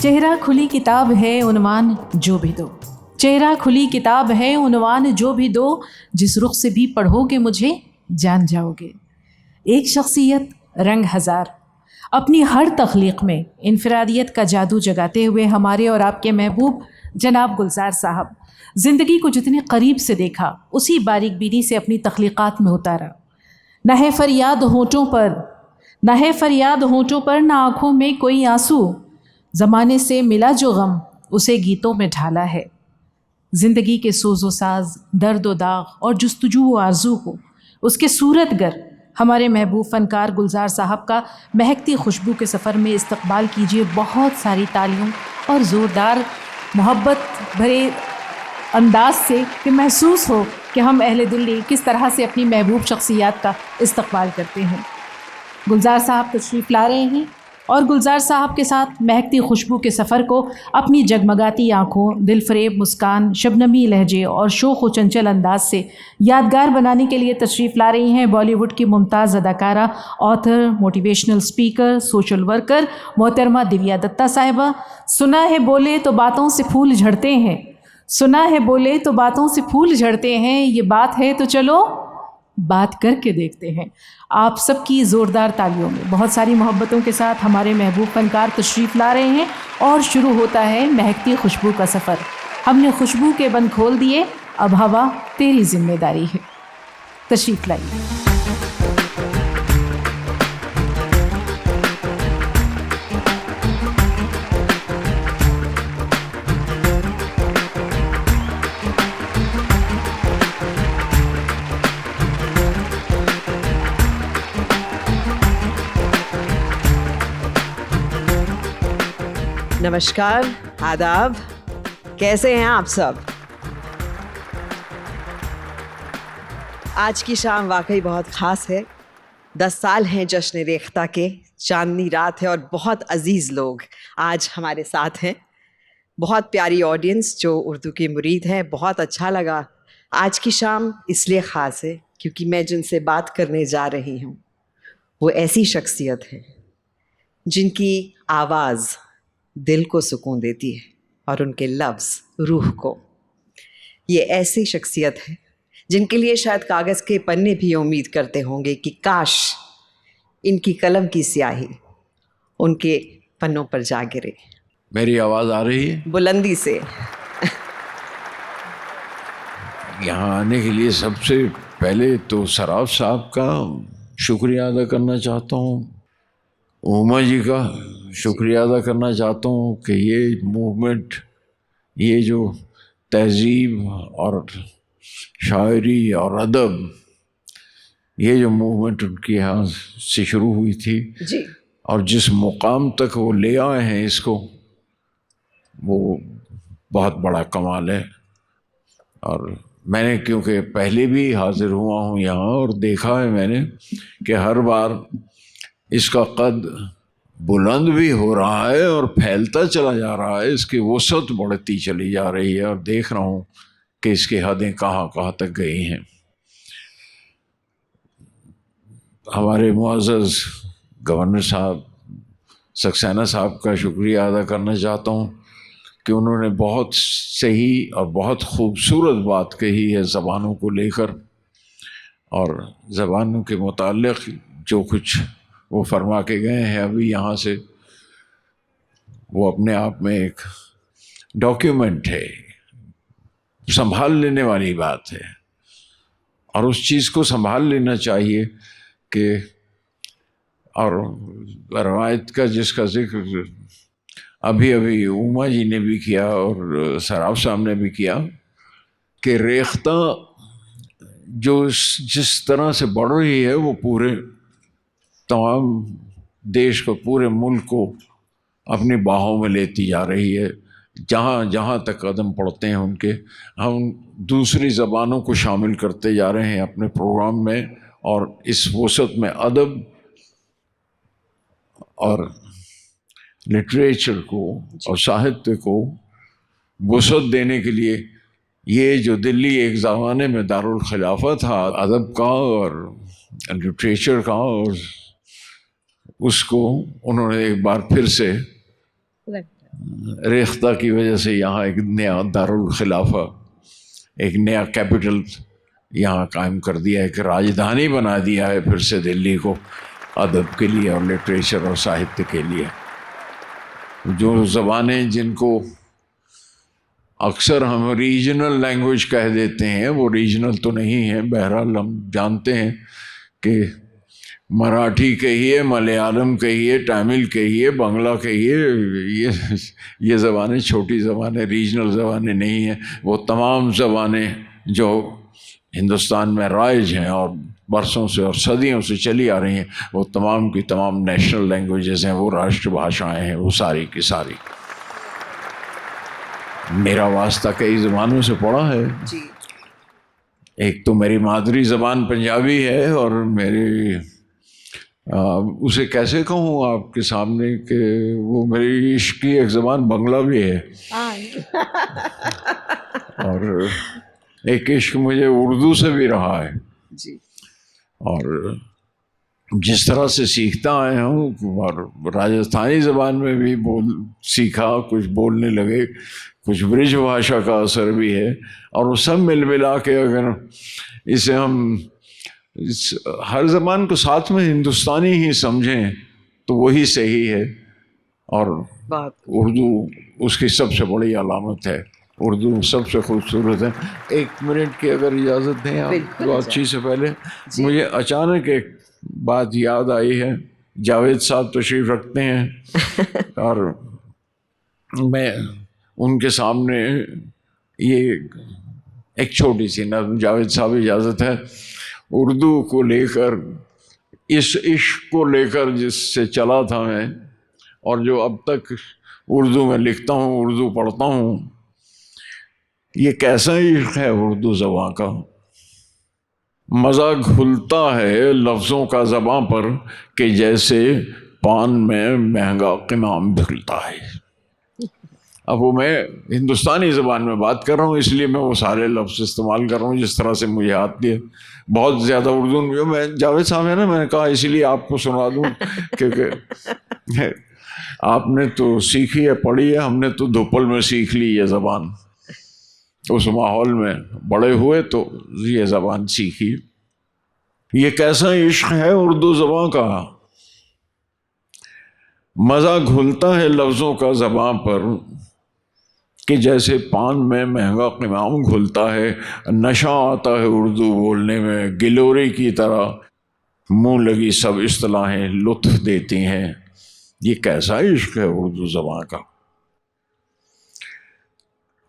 चेहरा खुली किताब है उन्वान जो भी दो, चेहरा खुली किताब है उन्वान जो भी दो, जिस रुख से भी पढ़ोगे मुझे जान जाओगे। एक शख्सियत रंग हज़ार, अपनी हर तख्लीक में इनफरादियत का जादू जगाते हुए हमारे और आपके महबूब जनाब गुलजार साहब ज़िंदगी को जितने करीब से देखा उसी बारीक बीनी से अपनी तख्लीक़ात में उतारा। न है फरियाद होठों पर, न है फरियाद होठों पर, न आँखों में कोई आंसू, ज़माने से मिला जो गम उसे गीतों में ढाला है। ज़िंदगी के सोज़ो साज, दर्द व दाग और जुस्तजू व आरज़ू को उसके सूरतगर हमारे महबूब फ़नकार गुलजार साहब का महकती खुशबू के सफ़र में इस्तकबाल कीजिए बहुत सारी तालियों और ज़ोरदार मोहब्बत भरे अंदाज से कि महसूस हो कि हम अहले दिल्ली किस तरह से अपनी महबूब शख्सियात का इस्तकबाल करते हैं। गुलजार साहब तशरीफ़ ला रहे हैं और गुलजार साहब के साथ महकती खुशबू के सफ़र को अपनी जगमगाती आँखों, दिलफरेब मुस्कान, शबनमी लहजे और शोख व चंचल अंदाज से यादगार बनाने के लिए तशरीफ़ ला रही हैं बॉलीवुड की मुमताज़ अदाकारा, author, motivational speaker, social worker मोहतरमा दिव्या दत्ता साहिबा। सुना है बोले तो बातों से फूल झड़ते हैं, सुना है बोले तो बातों से फूल झड़ते हैं, ये बात है तो चलो बात करके देखते हैं। आप सबकी ज़ोरदार तालियों में बहुत सारी मोहब्बतों के साथ हमारे महबूब फ़नकार तशरीफ़ ला रहे हैं और शुरू होता है महकती खुशबू का सफ़र। हमने खुशबू के बंद खोल दिए, अब हवा तेरी जिम्मेदारी है। तशरीफ़ लाइए। नमस्कार, आदाब, कैसे हैं आप सब? आज की शाम वाकई बहुत ख़ास है। 10 साल हैं जश्न रेख्ता के, चांदनी रात है और बहुत अजीज़ लोग आज हमारे साथ हैं। बहुत प्यारी ऑडियंस जो उर्दू की मुरीद है। बहुत अच्छा लगा। आज की शाम इसलिए ख़ास है क्योंकि मैं जिनसे बात करने जा रही हूँ वो ऐसी शख्सियत है जिनकी आवाज़ दिल को सुकून देती है और उनके लफ्ज़ रूह को। ये ऐसी शख्सियत है जिनके लिए शायद कागज़ के पन्ने भी उम्मीद करते होंगे कि काश इनकी कलम की स्याही उनके पन्नों पर जा गिरे। मेरी आवाज़ आ रही है बुलंदी से? यहाँ आने के लिए सबसे पहले तो सराफ साहब का शुक्रिया अदा करना चाहता हूँ, उमा जी का शुक्रिया अदा करना चाहता हूँ कि ये मूवमेंट, ये जो तहज़ीब और शायरी और अदब, ये जो मूवमेंट उनके यहाँ से शुरू हुई थी जी, और जिस मुकाम तक वो ले आए हैं इसको, वो बहुत बड़ा कमाल है। और मैंने क्योंकि पहले भी हाज़िर हुआ हूँ यहाँ और देखा है मैंने कि हर बार इसका कद बुलंद भी हो रहा है और फैलता चला जा रहा है, इसकी वसअत बढ़ती चली जा रही है और देख रहा हूँ कि इसकी हदें कहाँ कहाँ तक गई हैं। हमारे मुअज़्ज़ज़ गवर्नर साहब सक्सेना साहब का शुक्रिया अदा करना चाहता हूँ कि उन्होंने बहुत सही और बहुत खूबसूरत बात कही है ज़बानों को लेकर, और ज़बानों के मुताल्लिक़ जो कुछ वो फरमा के गए हैं अभी यहाँ से, वो अपने आप में एक डॉक्यूमेंट है, संभाल लेने वाली बात है। और उस चीज़ को संभाल लेना चाहिए कि, और रवायत का जिसका जिक्र अभी अभी उमा जी ने भी किया और सराफ साहब ने भी किया कि रेख्ता जो जिस तरह से बढ़ रही है वो पूरे तमाम देश को, पूरे मुल्क को अपनी बाहों में लेती जा रही है। जहाँ जहाँ तक कदम पड़ते हैं उनके, हम दूसरी ज़बानों को शामिल करते जा रहे हैं अपने प्रोग्राम में, और इस वसअत में अदब और लिटरेचर को और साहित्य को वसअत देने के लिए ये जो दिल्ली एक ज़माने में दारुल खिलाफा था अदब का और लिटरेचर का, और उसको उन्होंने एक बार फिर से रेख्ता की वजह से यहाँ एक नया दारुल खिलाफा, एक नया कैपिटल यहाँ कायम कर दिया, एक राजधानी बना दिया है फिर से दिल्ली को अदब के लिए और लिटरेचर और साहित्य के लिए। जो ज़बानें जिनको अक्सर हम रीजनल लैंग्वेज कह देते हैं वो रीजनल तो नहीं है। बहरहाल हम जानते हैं कि मराठी कहिए, मलयालम कहिए, तमिल कहिए, बांग्ला कहिए, ये ज़बानें छोटी ज़बानें, रीजनल ज़बानें नहीं हैं। वो तमाम ज़बानें जो हिंदुस्तान में राइज हैं और बरसों से और सदियों से चली आ रही हैं, वो तमाम की तमाम नेशनल लैंग्वेजेस हैं, वो राष्ट्रभाषाएं हैं, वो सारी की सारी। मेरा वास्ता कई ज़बानों से पड़ा है जी। एक तो मेरी मादरी ज़बान पंजाबी है और मेरी उसे कैसे कहूँ आपके सामने कि वो मेरी इश्क की एक ज़बान बंगला भी है और एक इश्क मुझे उर्दू से भी रहा है जी। और जिस तरह से सीखता आया हूँ और राजस्थानी ज़बान में भी सीखा, कुछ बोलने लगे, कुछ ब्रिज भाषा का असर भी है और वो सब मिल मिला के अगर इसे हम हर ज़बान को साथ में हिंदुस्तानी ही समझें तो वही सही है। और उर्दू उसकी सबसे बड़ी अलामत है, उर्दू सबसे खूबसूरत है। 1 मिनट की अगर इजाज़त दें आप बातचीत से पहले, मुझे अचानक एक बात याद आई है। जावेद साहब तशरीफ़ रखते हैं और मैं उनके सामने ये एक छोटी सी नज़्म, जावेद साहब इजाज़त है, उर्दू को लेकर, इस इश्क को लेकर जिससे चला था मैं और जो अब तक उर्दू में लिखता हूँ, उर्दू पढ़ता हूँ, ये कैसा इश्क है उर्दू ज़बां का। मज़ा घुलता है लफ्ज़ों का ज़बां पर कि जैसे पान में महंगा क़िमाम घुलता है। अब वो मैं हिंदुस्तानी ज़बान में बात कर रहा हूँ इसलिए मैं वो सारे लफ्ज़ इस्तेमाल कर रहा हूँ जिस तरह से मुझे आती है। बहुत ज़्यादा उर्दू में मैं, जावेद साहब है ना, मैंने कहा इसलिए आपको सुना दूँ क्योंकि आपने तो सीखी है, पढ़ी है, हमने तो धुप्पल में सीख ली ये ज़बान, उस माहौल में बड़े हुए तो ये ज़बान सीखी। ये कैसा इश्क है उर्दू ज़बां का, मज़ा घुलता है लफ्ज़ों का ज़बां पर कि जैसे पान में महंगा क़िमाम घुलता है। नशा आता है उर्दू बोलने में, गिलोरी की तरह मुँह लगी सब इस्तिलाहें लुत्फ़ देती हैं। ये कैसा इश्क है उर्दू ज़बां का।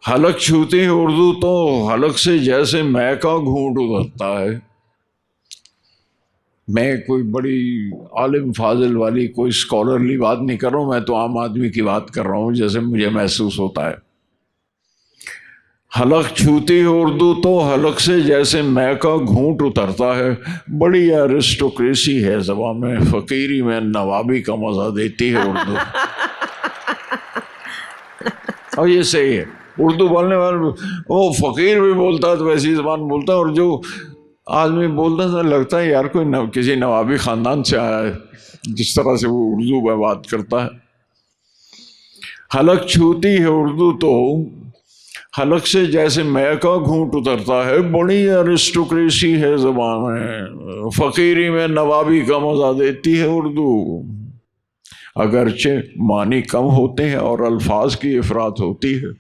हलक छूती है उर्दू तो हलक से जैसे मैं का घूंट उतरता है। मैं कोई बड़ी आलिम फाजिल वाली कोई स्कॉलरली बात नहीं कर रहा हूँ, मैं तो आम आदमी की बात कर रहा हूँ जैसे मुझे महसूस होता है। हलक छूती है उर्दू तो हलक से जैसे मैं का घूंट उतरता है। बड़ी एरिस्टोक्रेसी है ज़बान में, फ़कीरी में नवाबी का मज़ा देती है उर्दू। और ये सही है, उर्दू बोलने वाले वो फ़कीर भी बोलता है तो वैसी ज़बान बोलता है, और जो आदमी बोलता है लगता है यार कोई किसी नवाबी ख़ानदान से आया है जिस तरह से वो उर्दू में बात करता है। हलक छूती है उर्दू तो हलक से जैसे मैं का घूंट उतरता है। बड़ी एरिस्टोक्रेसी है ज़बान में, फ़कीरी में नवाबी का मज़ा देती है उर्दू। अगरचे मानी कम होते हैं और अल्फाज की इफ़रात होती है,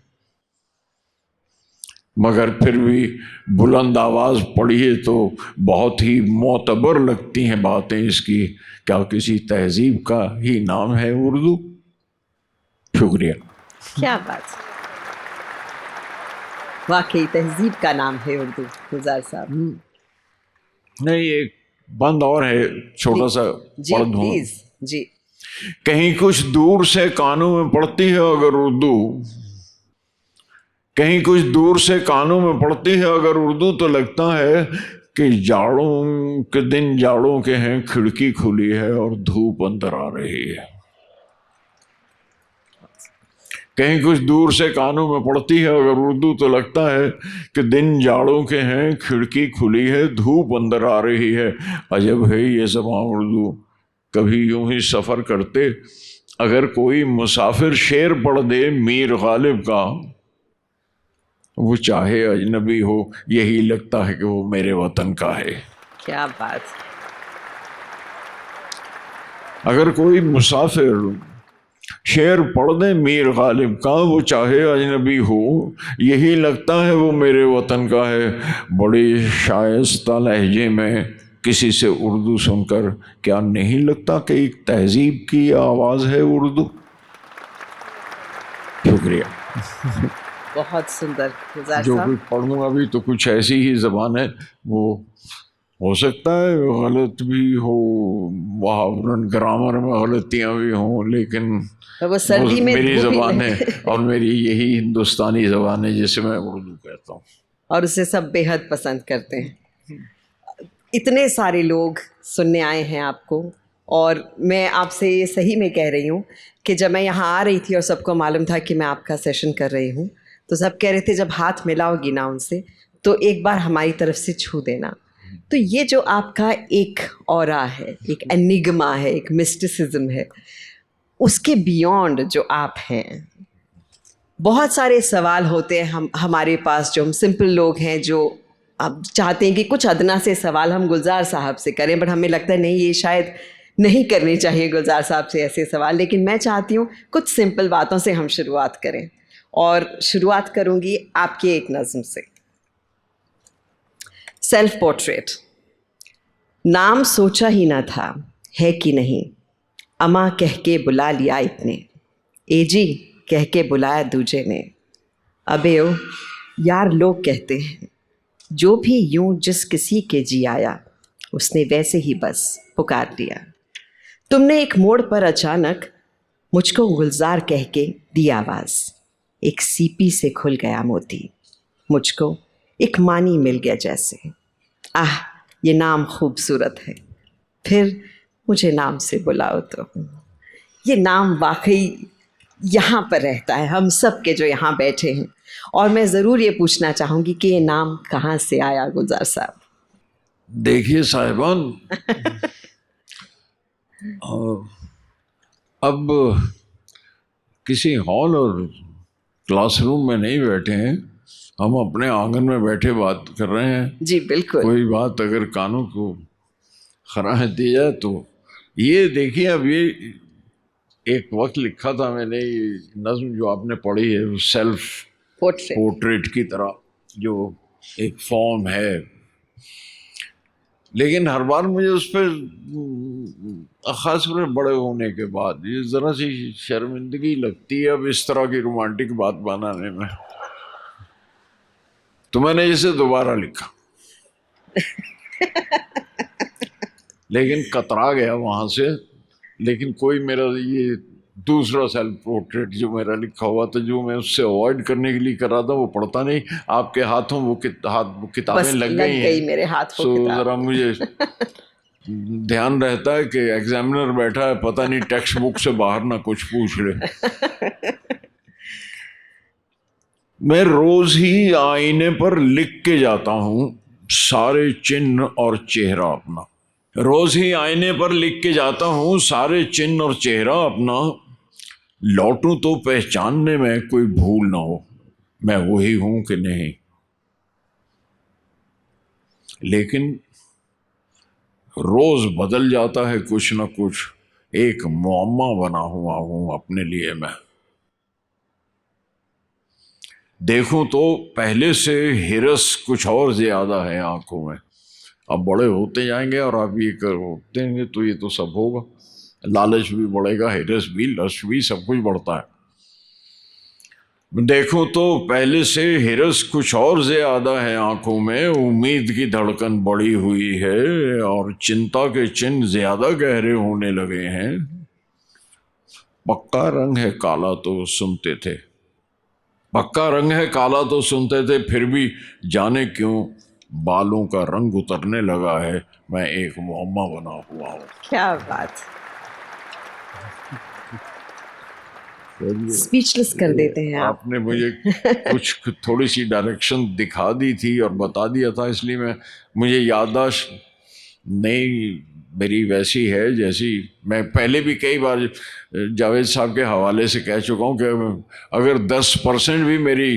मगर फिर भी बुलंद आवाज़ पढ़िए तो बहुत ही मोतबर लगती हैं बातें इसकी। क्या किसी तहजीब का ही नाम है उर्दू। शुक्रिया। क्या बात, वाकई तहजीब का नाम है उर्दू। गुलजार साहब। नहीं, एक बंद और है छोटा सा, पढ़ दूँ जी। कहीं कुछ दूर से कानों में पड़ती है अगर उर्दू, कहीं कुछ दूर से कानों में पड़ती है अगर उर्दू, तो लगता है कि जाड़ों के दिन जाड़ों के हैं, खिड़की खुली है और धूप अंदर आ रही है। कहीं कुछ दूर से कानों में पड़ती है अगर उर्दू, तो लगता है कि दिन जाड़ों के हैं, खिड़की खुली है, धूप अंदर आ रही है। अजब है ये ज़बान उर्दू, कभी यूं ही सफ़र करते अगर कोई मुसाफिर शेर पढ़ दे मीर गालिब का, वो चाहे अजनबी हो यही लगता है कि वो मेरे वतन का है। क्या बात। अगर कोई मुसाफिर शेर पढ़ दे मीर गालिब का, वो चाहे अजनबी हो यही लगता है वो मेरे वतन का है। बड़ी शाइस्ता लहजे में किसी से उर्दू सुनकर क्या नहीं लगता कि एक तहजीब की आवाज़ है उर्दू। शुक्रिया। बहुत सुंदर गुलजार जो साहब। कुछ पढ़ूंगा भी तो कुछ ऐसी ही ज़बान है, वो हो सकता है गलत भी हो, मुहावरन ग्रामर में गलतियाँ भी हों, लेकिन तो वो सर्दी में मेरी धूप ही ज़बान नहीं। है और मेरी यही हिंदुस्तानी ज़बान है जिसे मैं उर्दू कहता हूँ। और उसे सब बेहद पसंद करते हैं। इतने सारे लोग सुनने आए हैं आपको, और मैं आपसे ये सही में कह रही हूँ कि जब मैं यहाँ आ रही थी और सबको मालूम था कि मैं आपका सेशन कर रही हूँ, तो सब कह रहे थे जब हाथ मिलाओगी ना उनसे तो एक बार हमारी तरफ से छू देना। तो ये जो आपका एक ऑरा है, एक एनिग्मा है, एक मिस्टिसिज्म है, उसके बियॉन्ड जो आप हैं, बहुत सारे सवाल होते हैं हमारे पास, जो हम सिंपल लोग हैं जो अब चाहते हैं कि कुछ अदना से सवाल हम गुलजार साहब से करें, बट हमें लगता है नहीं, ये शायद नहीं करनी चाहिए गुलजार साहब से ऐसे सवाल। लेकिन मैं चाहती हूँ कुछ सिंपल बातों से हम शुरुआत करें, और शुरुआत करूँगी आपकी एक नज़्म से। Self portrait. नाम सोचा ही ना था है कि नहीं, अमा कह के बुला लिया इतने, एजी कह के बुलाया दूजे ने। अबे ओ यार, लोग कहते हैं जो भी यूं जिस किसी के जी आया, उसने वैसे ही बस पुकार लिया। तुमने एक मोड़ पर अचानक मुझको गुलजार कह के दी आवाज़, एक सीपी से खुल गया मोती, मुझको एक मानी मिल गया जैसे। आह ये नाम खूबसूरत है, फिर मुझे नाम से बुलाओ तो। ये नाम वाकई यहाँ पर रहता है, हम सब के जो यहाँ बैठे हैं। और मैं ज़रूर ये पूछना चाहूँगी कि ये नाम कहाँ से आया गुलजार साहब? देखिए साहिबान, अब किसी हॉल और क्लासरूम में नहीं बैठे हैं, हम अपने आंगन में बैठे बात कर रहे हैं। जी बिल्कुल। कोई बात अगर कानों को खराश दी जाए तो ये देखिए, अब ये एक वक्त लिखा था मैंने, ये नज़्म जो आपने पढ़ी है वो सेल्फ पोर्ट्रेट की तरह जो एक फॉर्म है, लेकिन हर बार मुझे उस पर ख़ासकर बड़े होने के बाद ये ज़रा सी शर्मिंदगी लगती है अब इस तरह की रोमांटिक बात बनाने में। तो मैंने इसे दोबारा लिखा लेकिन कतरा गया वहाँ से। लेकिन कोई मेरा ये दूसरा सेल्फ पोर्ट्रेट जो मेरा लिखा हुआ था, जो मैं उससे अवॉइड करने के लिए कर रहा था, वो पढ़ता नहीं। आपके हाथों वो किताबें लग गई हैं मेरे हाथ। तो ज़रा मुझे ध्यान रहता है कि एग्जामिनर बैठा है, पता नहीं टेक्स्ट बुक से बाहर ना कुछ पूछ ले। मैं रोज ही आईने पर लिख के जाता हूँ सारे चिन्ह और चेहरा अपना। रोज ही आईने पर लिख के जाता हूँ सारे चिन्ह और चेहरा अपना। लौटूं तो पहचानने में कोई भूल ना हो मैं वही हूं कि नहीं। लेकिन रोज बदल जाता है कुछ ना कुछ, एक मुअम्मा बना हुआ हूं अपने लिए मैं। देखूं तो पहले से हिरस कुछ और ज्यादा है आंखों में। अब बड़े होते जाएंगे और आप ये करते हैं तो ये तो सब होगा, लालच भी बढ़ेगा, हिरस भी, लश भी, सब कुछ बढ़ता है। देखूं तो पहले से हिरस कुछ और ज्यादा है आंखों में, उम्मीद की धड़कन बढ़ी हुई है और चिंता के चिन्ह ज्यादा गहरे होने लगे हैं। पक्का रंग है काला तो सुनते थे, पक्का रंग है काला तो सुनते थे, फिर भी जाने क्यों बालों का रंग उतरने लगा है, मैं एक मुअम्मा बना हुआ हूँ। क्या बात, स्पीचलेस कर देते हैं आप। आपने मुझे कुछ थोड़ी सी डायरेक्शन दिखा दी थी और बता दिया था, इसलिए मुझे याददाश्त नहीं मेरी वैसी है जैसी मैं पहले भी कई बार जावेद साहब के हवाले से कह चुका हूँ कि अगर 10% भी मेरी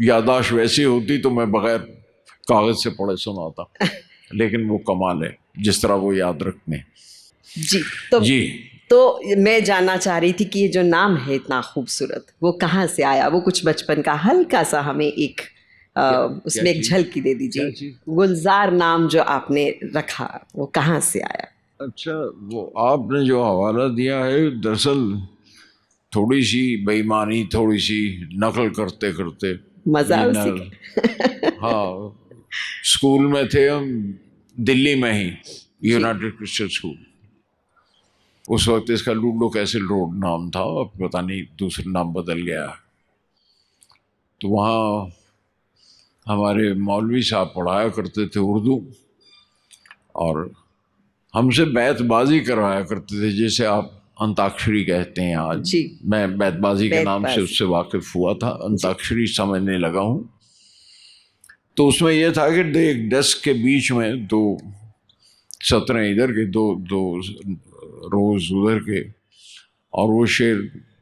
याददाश्त वैसी होती तो मैं बगैर कागज़ से पढ़े सुनाता, लेकिन वो कमाल है जिस तरह वो याद रखने। जी तो जी तो मैं जानना चाह रही थी कि ये जो नाम है इतना खूबसूरत, वो कहाँ से आया? वो कुछ बचपन का हल्का सा हमें एक उसमें एक चीज़? झलकी दे क्या दीजिए। चीज़? गुलजार नाम जो आपने रखा वो कहाँ से आया? अच्छा, वो आपने जो हवाला दिया है दरअसल थोड़ी सी बेईमानी, थोड़ी सी नकल करते करते मजा ये उसी न, हाँ, स्कूल में थे हम दिल्ली में ही, यूनाइटेड क्रिश्चियन स्कूल। उस वक्त इसका लूडो कैसल रोड नाम था, अब पता नहीं दूसरा नाम बदल गया। तो वहाँ हमारे मौलवी साहब पढ़ाया करते थे उर्दू, और हमसे बैतबाजी करवाया करते थे, जैसे आप अंताक्षरी कहते हैं आज। जी। मैं बैतबाजी के नाम से बैतबाजी। उससे वाकिफ हुआ था, अंताक्षरी समझने लगा हूँ। तो उसमें यह था कि एक डेस्क के बीच में दो सतरें इधर के, दो दो रोज उधर के, और वो शेर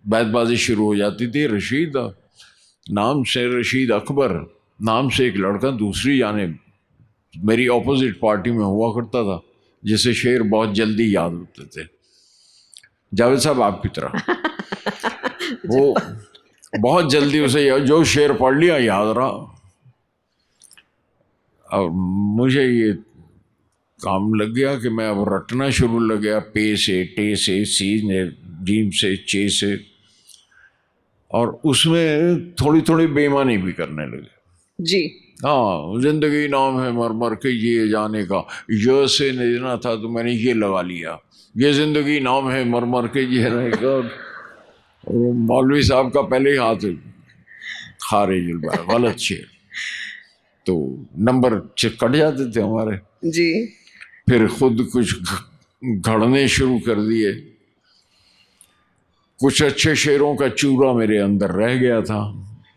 बैतबाजी शुरू हो जाती थी। रशीद नाम से, रशीद अकबर नाम से एक लड़का दूसरी जानिब मेरी ऑपोजिट पार्टी में हुआ करता था, जिसे शेर बहुत जल्दी याद होते थे, जावेद साहब आपकी तरह। वो बहुत जल्दी उसे जो शेर पढ़ लिया याद रहा। और मुझे ये काम लग गया कि मैं अब रटना शुरू लग गया, पे से, टे से, सी ने, जीम से, चे से, और उसमें थोड़ी थोड़ी बेईमानी भी करने लगे। जी। हाँ, जिंदगी नाम है मर मर के ये जाने का, ये से लेना था तो मैंने ये लगा लिया, ये जिंदगी नाम है मर मर के ये रहने का। और मौलवी साहब का पहले ही हाथ खारिज, गलत शेर, तो नंबर कट जाते थे हमारे। जी। फिर खुद कुछ घड़ने शुरू कर दिए, कुछ अच्छे शेरों का चूरा मेरे अंदर रह गया था,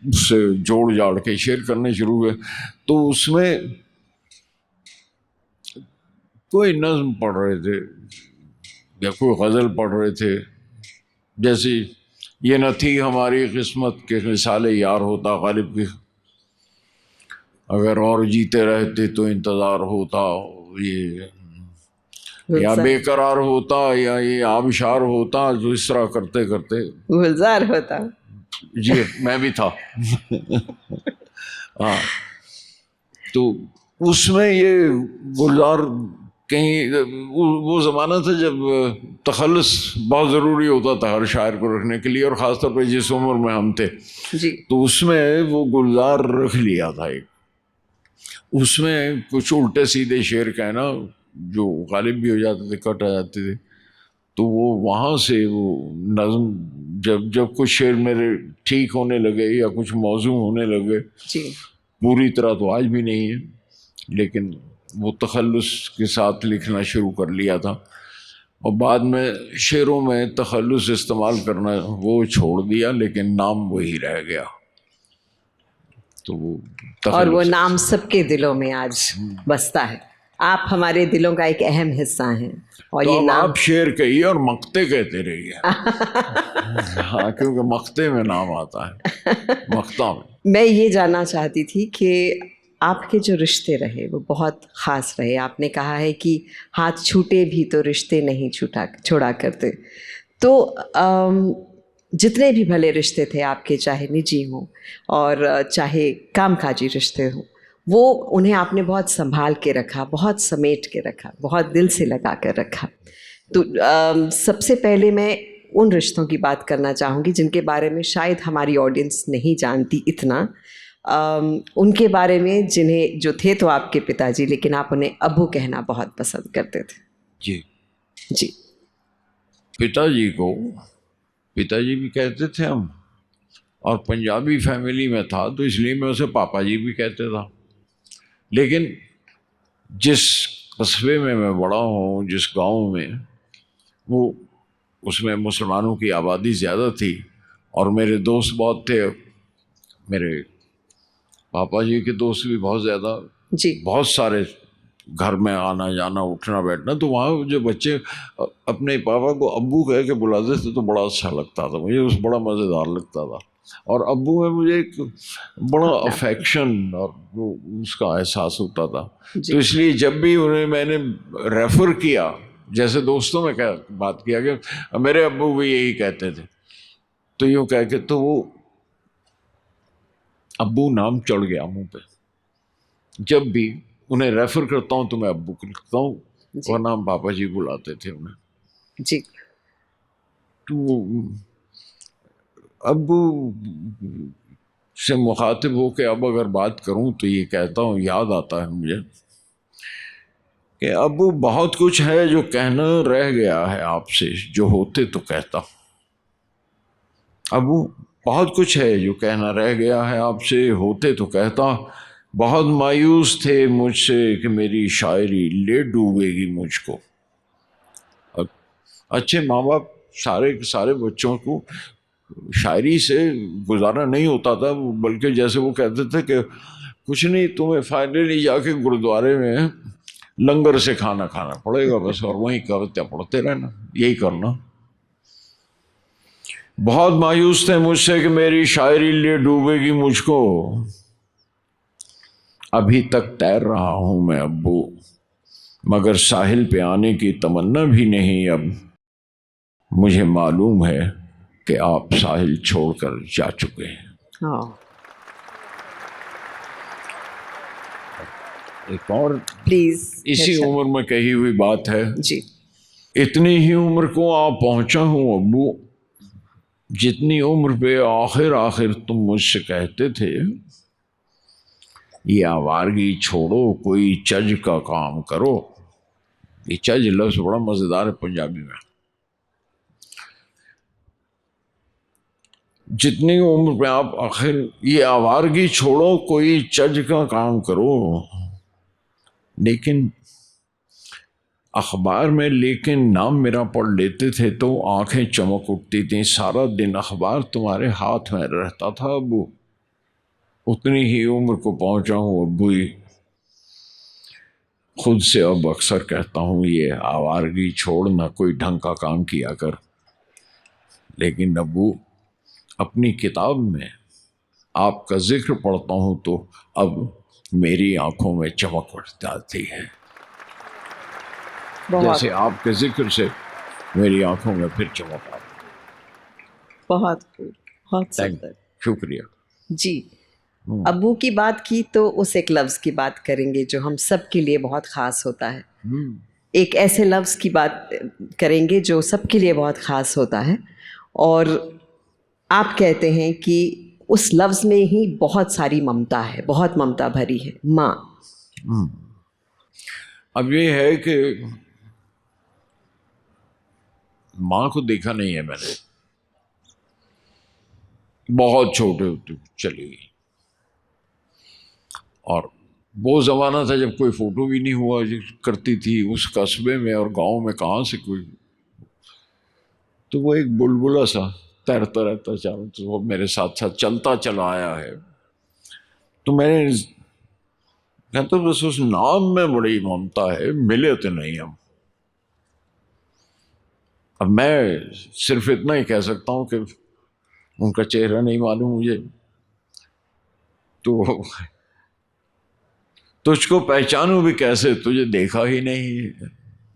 उससे जोड़ जाड़ के शेर करने शुरू हुए। तो उसमें कोई नज्म पढ़ रहे थे या कोई गज़ल पढ़ रहे थे, जैसे ये न थी हमारी किस्मत के मिसाले यार होता गालिब की, अगर और जीते रहते तो इंतज़ार होता, ये या बेकरार होता, या ये आबशार होता, जो इस तरह करते करते गुलजार होता। जी मैं भी था। हाँ, तो उसमें ये गुलजार कहीं वो ज़माना था जब तखल्लुस बहुत ज़रूरी होता था हर शायर को रखने के लिए, और ख़ासतौर पर जिस उम्र में हम थे। जी। तो उसमें वो गुलजार रख लिया था एक, उसमें कुछ उल्टे सीधे शेर कहना जो गालिब भी हो जाते थे, कट आ जाते थे। तो वो वहाँ से वो नज़्म जब जब कुछ शेर मेरे ठीक होने लगे या कुछ मौजू होने लगे, जी। पूरी तरह तो आज भी नहीं है, लेकिन वो तखल्लुस के साथ लिखना शुरू कर लिया था। और बाद में शेरों में तखल्लुस इस्तेमाल करना वो छोड़ दिया, लेकिन नाम वही रह गया। तो वो और वो नाम सबके दिलों में आज बसता है। आप हमारे दिलों का एक अहम हिस्सा हैं। और तो ये नाम आप शेर कहिए और मक्ते कहते रहिए। हाँ, क्योंकि मक्ते में नाम आता है, मक्ता में। मैं ये जानना चाहती थी कि आपके जो रिश्ते रहे वो बहुत ख़ास रहे। आपने कहा है कि हाथ छूटे भी तो रिश्ते नहीं छोड़ा करते। तो जितने भी भले रिश्ते थे आपके, चाहे निजी हों और चाहे कामकाजी रिश्ते हों, वो उन्हें आपने बहुत संभाल के रखा, बहुत समेट के रखा, बहुत दिल से लगा कर रखा। तो सबसे पहले मैं उन रिश्तों की बात करना चाहूँगी जिनके बारे में शायद हमारी ऑडियंस नहीं जानती इतना। उनके बारे में जिन्हें जो थे तो आपके पिताजी, लेकिन आप उन्हें अब्बू कहना बहुत पसंद करते थे। जी जी। पिताजी को पिताजी भी कहते थे हम, और पंजाबी फैमिली में था तो इसलिए मैं उसे पापा जी भी कहते था। लेकिन जिस कस्बे में मैं बड़ा हूँ, जिस गांव में, वो उसमें मुसलमानों की आबादी ज़्यादा थी और मेरे दोस्त बहुत थे। मेरे पापा जी के दोस्त भी बहुत ज़्यादा, जी। बहुत सारे घर में आना जाना उठना बैठना, तो वहाँ जो बच्चे अपने पापा को अब्बू कह के बुलाते थे तो बड़ा अच्छा लगता था मुझे, उस बड़ा मज़ेदार लगता था। और अब्बू में मुझे एक बड़ा अफेक्शन और वो उसका एहसास होता था। तो इसलिए जब भी उन्हें मैंने रेफ़र किया, जैसे दोस्तों में क्या बात किया कि मेरे अब्बू भी यही कहते थे, तो यूँ कह के तो वो अब्बू नाम चढ़ गया मुंह पे। जब भी उन्हें रेफ़र करता हूँ तो मैं अब्बू को लिखता हूँ, और नाम पापा जी बुलाते थे उन्हें जी। तो अब्बू से मुखातिब हो के अब अगर बात करूँ तो ये कहता हूँ, याद आता है मुझे कि अब्बू बहुत कुछ है जो कहना रह गया है आपसे, जो होते तो कहता। अब्बू बहुत कुछ है जो कहना रह गया है आपसे, होते तो कहता। बहुत मायूस थे मुझसे कि मेरी शायरी ले डूबेगी मुझको। अच्छे माँ बाप सारे के सारे बच्चों को शायरी से गुजारा नहीं होता था, बल्कि जैसे वो कहते थे कि कुछ नहीं, तुम्हें फाइनली जाके गुरुद्वारे में लंगर से खाना खाना पड़ेगा बस, और वहीं कविता पढ़ते रहना, यही करना। बहुत मायूस थे मुझसे कि मेरी शायरी ले डूबेगी मुझको। अभी तक तैर रहा हूं मैं अब्बू, मगर साहिल पे आने की तमन्ना भी नहीं अब। मुझे मालूम है कि आप साहिल छोड़कर जा चुके हैं। एक और प्लीज, इसी उम्र में कही हुई बात है जी। इतनी ही उम्र को आ पहुंचा हूं अब्बू, जितनी उम्र पे आखिर आखिर तुम मुझसे कहते थे, ये आवारगी छोड़ो कोई चज का काम करो। ये चज लफ्ज़ बड़ा मज़ेदार है पंजाबी में। जितनी उम्र पे आप आखिर, ये आवारगी छोड़ो कोई चज का काम करो। लेकिन अखबार में लेकिन नाम मेरा पढ़ लेते थे तो आंखें चमक उठती थीं। सारा दिन अखबार तुम्हारे हाथ में रहता था अब्बू। उतनी ही उम्र को पहुंचा हूँ अब्बू, खुद से अब अक्सर कहता हूँ ये आवारगी छोड़, ना कोई ढंग का काम किया कर। लेकिन अब्बू अपनी किताब में आपका जिक्र पढ़ता हूँ तो अब मेरी आंखों में चमक बढ़ जाती है। जैसे आपके जिक्र से मेरी आंखों में फिर चमक आती है। बहुत बहुत सुंदर, शुक्रिया जी। अब्बू की बात की तो उस एक लफ्ज़ की बात करेंगे जो हम सब के लिए बहुत ख़ास होता है। एक ऐसे लफ्ज़ की बात करेंगे जो सबके लिए बहुत ख़ास होता है, और आप कहते हैं कि उस लफ्ज़ में ही बहुत सारी ममता है, बहुत ममता भरी है, माँ। अब ये है कि माँ को देखा नहीं है मैंने, बहुत छोटे होते चली गई। और वो ज़माना था जब कोई फ़ोटो भी नहीं हुआ करती थी उस कस्बे में और गांव में, कहाँ से कोई। तो वो एक बुलबुला सा तैरता रहता चारों तो वो मेरे साथ साथ चलता चला आया है। तो मैंने कहता बस उस नाम में बड़ी ममता है, मिले तो नहीं हम। अब मैं सिर्फ इतना ही कह सकता हूँ कि उनका चेहरा नहीं मालूम मुझे, तो तुझको पहचानूं भी कैसे, तुझे देखा ही नहीं है।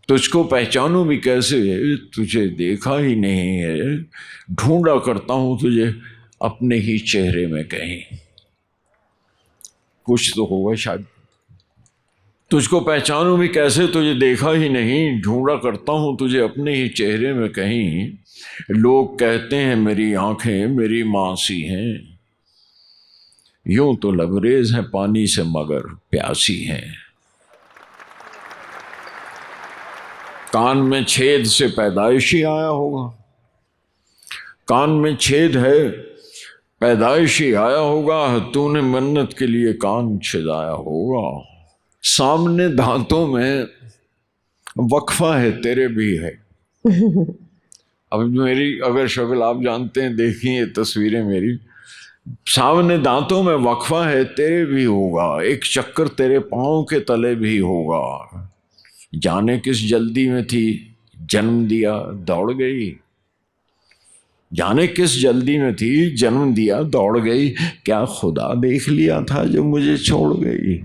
तुझको पहचानूं भी कैसे, तुझे देखा ही नहीं है। ढूंढा करता हूं तुझे अपने ही चेहरे में कहीं। कुछ तो होगा शायद। तुझको पहचानूं भी कैसे, तुझे देखा ही नहीं। ढूंढा करता हूं तुझे अपने ही चेहरे में कहीं। लोग कहते हैं मेरी आंखें मेरी माँ सी हैं। यूं तो लबरेज हैं पानी से मगर प्यासी हैं। कान में छेद से पैदाइशी आया होगा। कान में छेद है पैदाइशी आया होगा। तूने मन्नत के लिए कान छिदाया होगा। सामने दांतों में वक्फा है तेरे भी है। अब मेरी अगर शक्ल आप जानते हैं, देखी ये तस्वीरें मेरी, सामने दांतों में वक्फा है तेरे भी होगा, एक चक्कर तेरे पाँव के तले भी होगा। जाने किस जल्दी में थी जन्म दिया दौड़ गई, जाने किस जल्दी में थी जन्म दिया दौड़ गई, क्या खुदा देख लिया था जो मुझे छोड़ गई।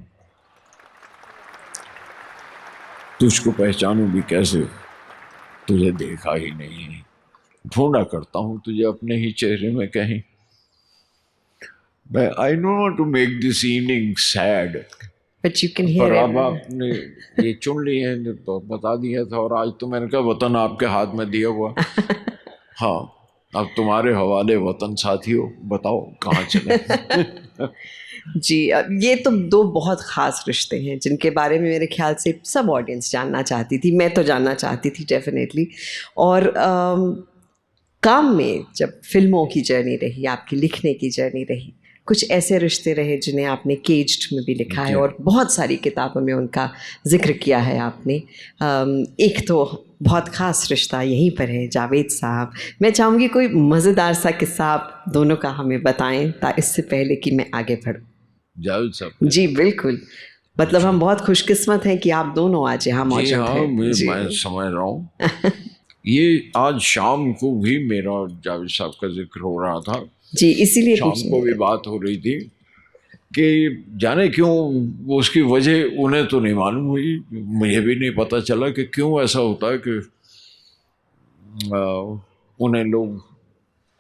तुझको पहचानूं भी कैसे, तुझे देखा ही नहीं, ढूंढा करता हूं तुझे अपने ही चेहरे में कहीं। I know to make this evening sad, But you can hear पर it. अब आपने ये चुन लिए हैं तो बता दिया था, और आज तो मैंने कहा वतन आपके हाथ में दिया हुआ। हाँ, अब तुम्हारे हवाले वतन साथियों, बताओ कहाँ चले। जी, ये तो दो बहुत ख़ास रिश्ते हैं जिनके बारे में मेरे ख्याल से सब ऑडियंस जानना चाहती थी, मैं तो जानना चाहती थी डेफिनेटली। और काम में जब फिल्मों की जर्नी रही, आपकी लिखने की जर्नी रही, कुछ ऐसे रिश्ते रहे जिन्हें आपने केज्ड में भी लिखा है और बहुत सारी किताबों में उनका जिक्र किया है आपने। एक तो बहुत ख़ास रिश्ता यहीं पर है जावेद साहब। मैं चाहूँगी कोई मज़ेदार सा किस्सा आप दोनों का हमें बताएं इससे पहले कि मैं आगे बढ़ूँ। जावेद साहब जी बिल्कुल, मतलब हम बहुत खुशकिस्मत हैं कि आप दोनों आज यहाँ मौजूद हैं। मैं समझ रहा हूँ। ये आज शाम को भी मेरा जावेद साहब का जिक्र हो रहा था जी, इसीलिए शाम को भी बात हो रही थी कि जाने क्यों, वो उसकी वजह उन्हें तो नहीं मालूम हुई, मुझे भी नहीं पता चला कि क्यों ऐसा होता है कि उन्हें लोग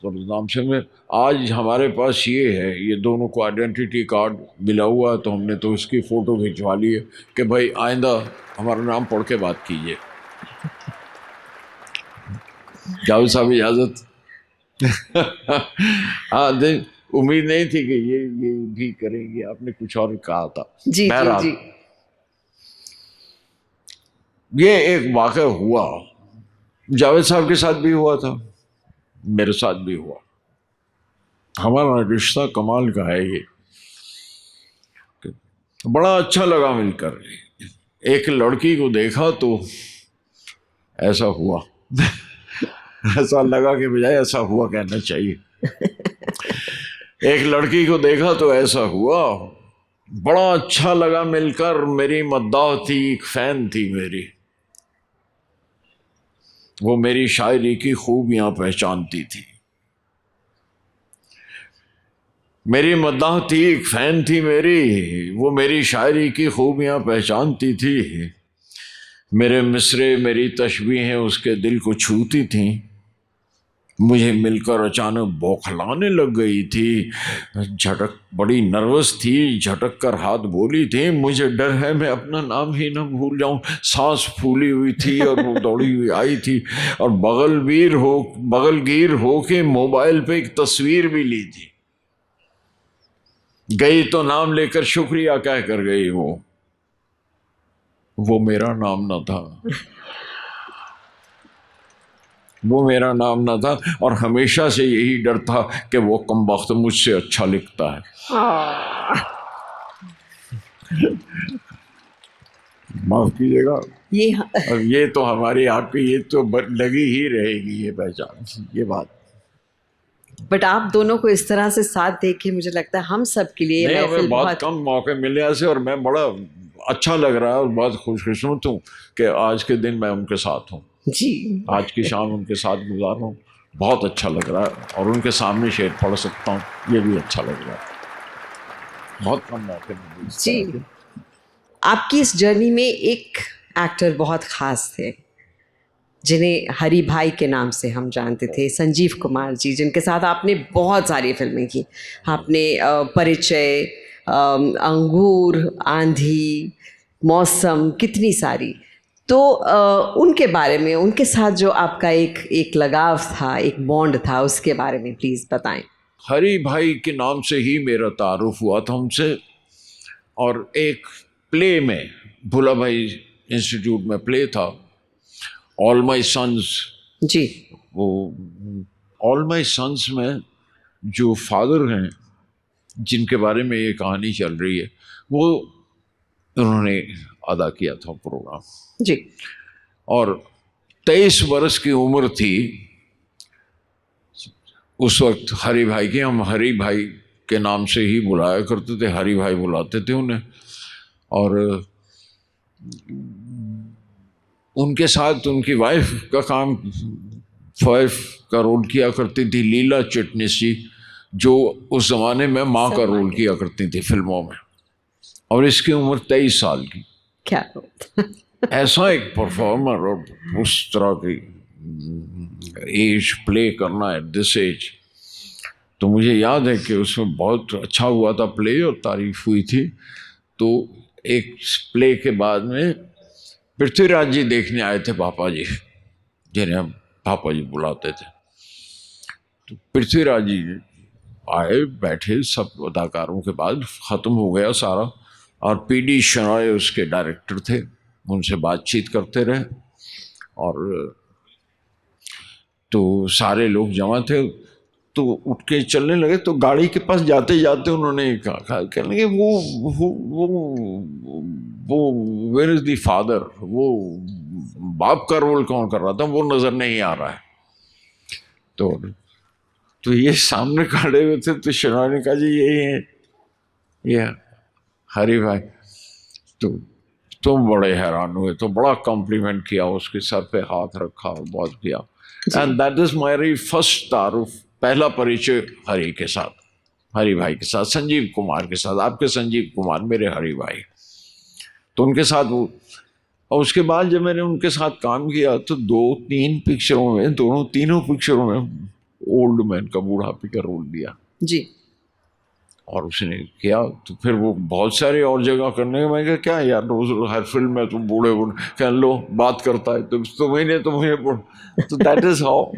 तो नाम से में। आज हमारे पास ये है, ये दोनों को आइडेंटिटी कार्ड मिला हुआ है, तो हमने तो उसकी फ़ोटो खिंचवा ली है कि भाई आइंदा हमारा नाम पढ़ के बात कीजिए। जावेद साहब इजाज़त। हाँ, उम्मीद नहीं थी कि ये भी करेंगे, आपने कुछ और कहा था। जी जी जी। ये एक वाक़या हुआ, जावेद साहब के साथ भी हुआ था, मेरे साथ भी हुआ। हमारा रिश्ता कमाल का है ये, बड़ा अच्छा लगा मिलकर। एक लड़की को देखा तो ऐसा हुआ ऐसा लगा कि बजाय ऐसा हुआ कहना चाहिए। एक लड़की को देखा तो ऐसा हुआ, बड़ा अच्छा लगा मिलकर। मेरी मद्दाह थी, एक फैन थी मेरी, वो मेरी शायरी की खूबियां पहचानती थी। मेरी मद्दाह थी, एक फैन थी मेरी, वो मेरी शायरी की खूबियां पहचानती थी। मेरे मिसरे मेरी तशबीहें उसके दिल को छूती थीं। मुझे मिलकर अचानक बौखलाने लग गई थी, झटक बड़ी नर्वस थी, झटक कर हाथ बोली थी, मुझे डर है मैं अपना नाम ही न भूल जाऊं। सांस फूली हुई थी और वो दौड़ी हुई आई थी और बगलगीर हो के मोबाइल पे एक तस्वीर भी ली थी। गई तो नाम लेकर शुक्रिया कह कर गई। वो मेरा नाम न था, वो मेरा नाम ना था, और हमेशा से यही डर था कि वो कमबख्त मुझसे अच्छा लिखता है। माफ कीजिएगा, ये तो हमारी आपकी ये तो लगी ही रहेगी ये पहचान, ये बात। बट आप दोनों को इस तरह से साथ देख के मुझे लगता है हम सब के लिए नहीं, हमें बहुत कम मौके मिले ऐसे, और मैं बड़ा अच्छा लग रहा है और बहुत खुशकिस्मत हूँ कि आज के दिन मैं उनके साथ हूँ जी। आज की शाम उनके साथ गुजार रहा हूँ, बहुत अच्छा लग रहा है, और उनके सामने शेर पढ़ सकता हूँ, ये भी अच्छा लग रहा है। बहुत कम मौके मिले जी। आपकी इस जर्नी में एक एक्टर बहुत ख़ास थे जिन्हें हरी भाई के नाम से हम जानते थे, संजीव कुमार जी, जिनके साथ आपने बहुत सारी फिल्में की। आपने परिचय, अंगूर, आंधी, मौसम, कितनी सारी। तो उनके बारे में, उनके साथ जो आपका एक लगाव था, एक बॉन्ड था, उसके बारे में प्लीज़ बताएं। हरी भाई के नाम से ही मेरा तारुफ हुआ था उनसे, और एक प्ले में भुला भाई इंस्टीट्यूट में प्ले था, ऑल माई सन्स जी। वो ऑल माई सन्स में जो फादर हैं जिनके बारे में ये कहानी चल रही है, वो उन्होंने अदा किया था प्रोग्राम जी। और 23 बरस की उम्र थी उस वक्त हरी भाई की। हम हरी भाई के नाम से ही बुलाया करते थे, हरी भाई बुलाते थे उन्हें। और उनके साथ उनकी वाइफ का रोल किया करती थी लीला चिटनिस, जो उस ज़माने में माँ का रोल किया करती थी फिल्मों में, और इसकी उम्र 23 साल की। क्या ऐसा एक परफॉर्मर और उस तरह की एज प्ले करना एट दिस एज, तो मुझे याद है कि उसमें बहुत अच्छा हुआ था प्ले और तारीफ हुई थी। तो एक प्ले के बाद में पृथ्वीराज जी देखने आए थे पापा जी, जिन्हें हम पापा जी बुलाते थे। तो पृथ्वीराज जी आए, बैठे, सब अदाकारों के बाद ख़त्म हो गया सारा, और पीडी शनॉय उसके डायरेक्टर थे, उनसे बातचीत करते रहे। और तो सारे लोग जमा थे, तो उठ के चलने लगे। तो गाड़ी के पास जाते जाते उन्होंने कहा, कहने लगे वो वेयर इज द फादर, वो बाप का रोल कौन कर रहा था, वो नज़र नहीं आ रहा है। तो ये सामने खड़े हुए थे, तो शनॉय ने कहा जी यही है, ये हरी भाई। तो तुम बड़े हैरान हुए, तो बड़ा कॉम्प्लीमेंट किया, उसके सर पे हाथ रखा, बहुत किया। And that is my first तारुफ, पहला परिचय हरी के साथ, हरी भाई के साथ, संजीव कुमार के साथ, आपके संजीव कुमार मेरे हरी भाई। तो उनके साथ वो, और उसके बाद जब मैंने उनके साथ काम किया तो 2-3 पिक्चरों में, तीनों पिक्चरों में ओल्ड मैन का, बूढ़ापे का रोल दिया जी। और उसने किया। तो फिर वो बहुत सारे और जगह करने के, मैं कहा क्या यार, रोज हर फिल्म में तुम बूढ़े कह लो बात करता है, तो तुम्हें तो मुझे। तो that is how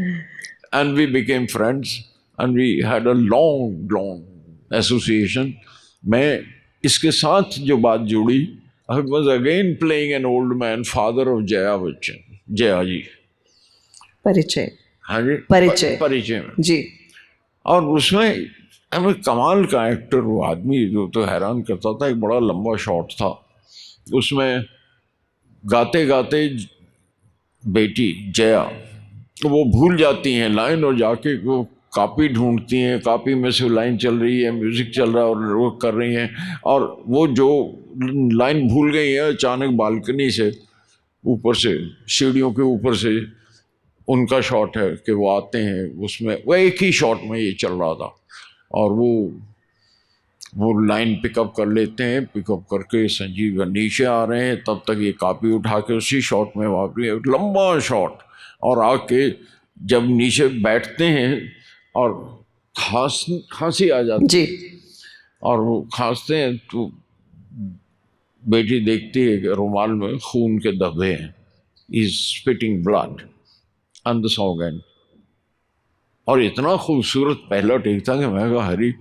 and we became friends and we had a long association. मैं इसके साथ जो बात जुड़ी, I was again playing an old man, father of Jaya Bachchan, Jaya ji. परिचय, हाँ जी, परिचय में जी। और उसमें हमें कमाल का एक्टर, वो आदमी जो तो हैरान करता था। एक बड़ा लंबा शॉट था उसमें, गाते गाते बेटी जया वो भूल जाती हैं लाइन, और जाके वो कॉपी ढूंढती हैं, कॉपी में से लाइन चल रही है, म्यूज़िक चल रहा है और वो कर रही हैं, और वो जो लाइन भूल गई है अचानक बालकनी से ऊपर से, सीढ़ियों के ऊपर से उनका शॉट है कि वो आते हैं, उसमें वो एक ही शॉट में ये चल रहा था, और वो लाइन पिकअप कर लेते हैं, पिकअप करके संजीव नीचे आ रहे हैं, तब तक ये कॉपी उठा के उसी शॉट में वापरी, लंबा शॉट, और आके जब नीचे बैठते हैं और खांसी आ जाती जी, और वो खांसते हैं, तो बेटी देखती है कि रुमाल में खून के धब्बे हैं, is spitting blood on the song and. और इतना खूबसूरत पहला टेक था कि मैं कहा हरी,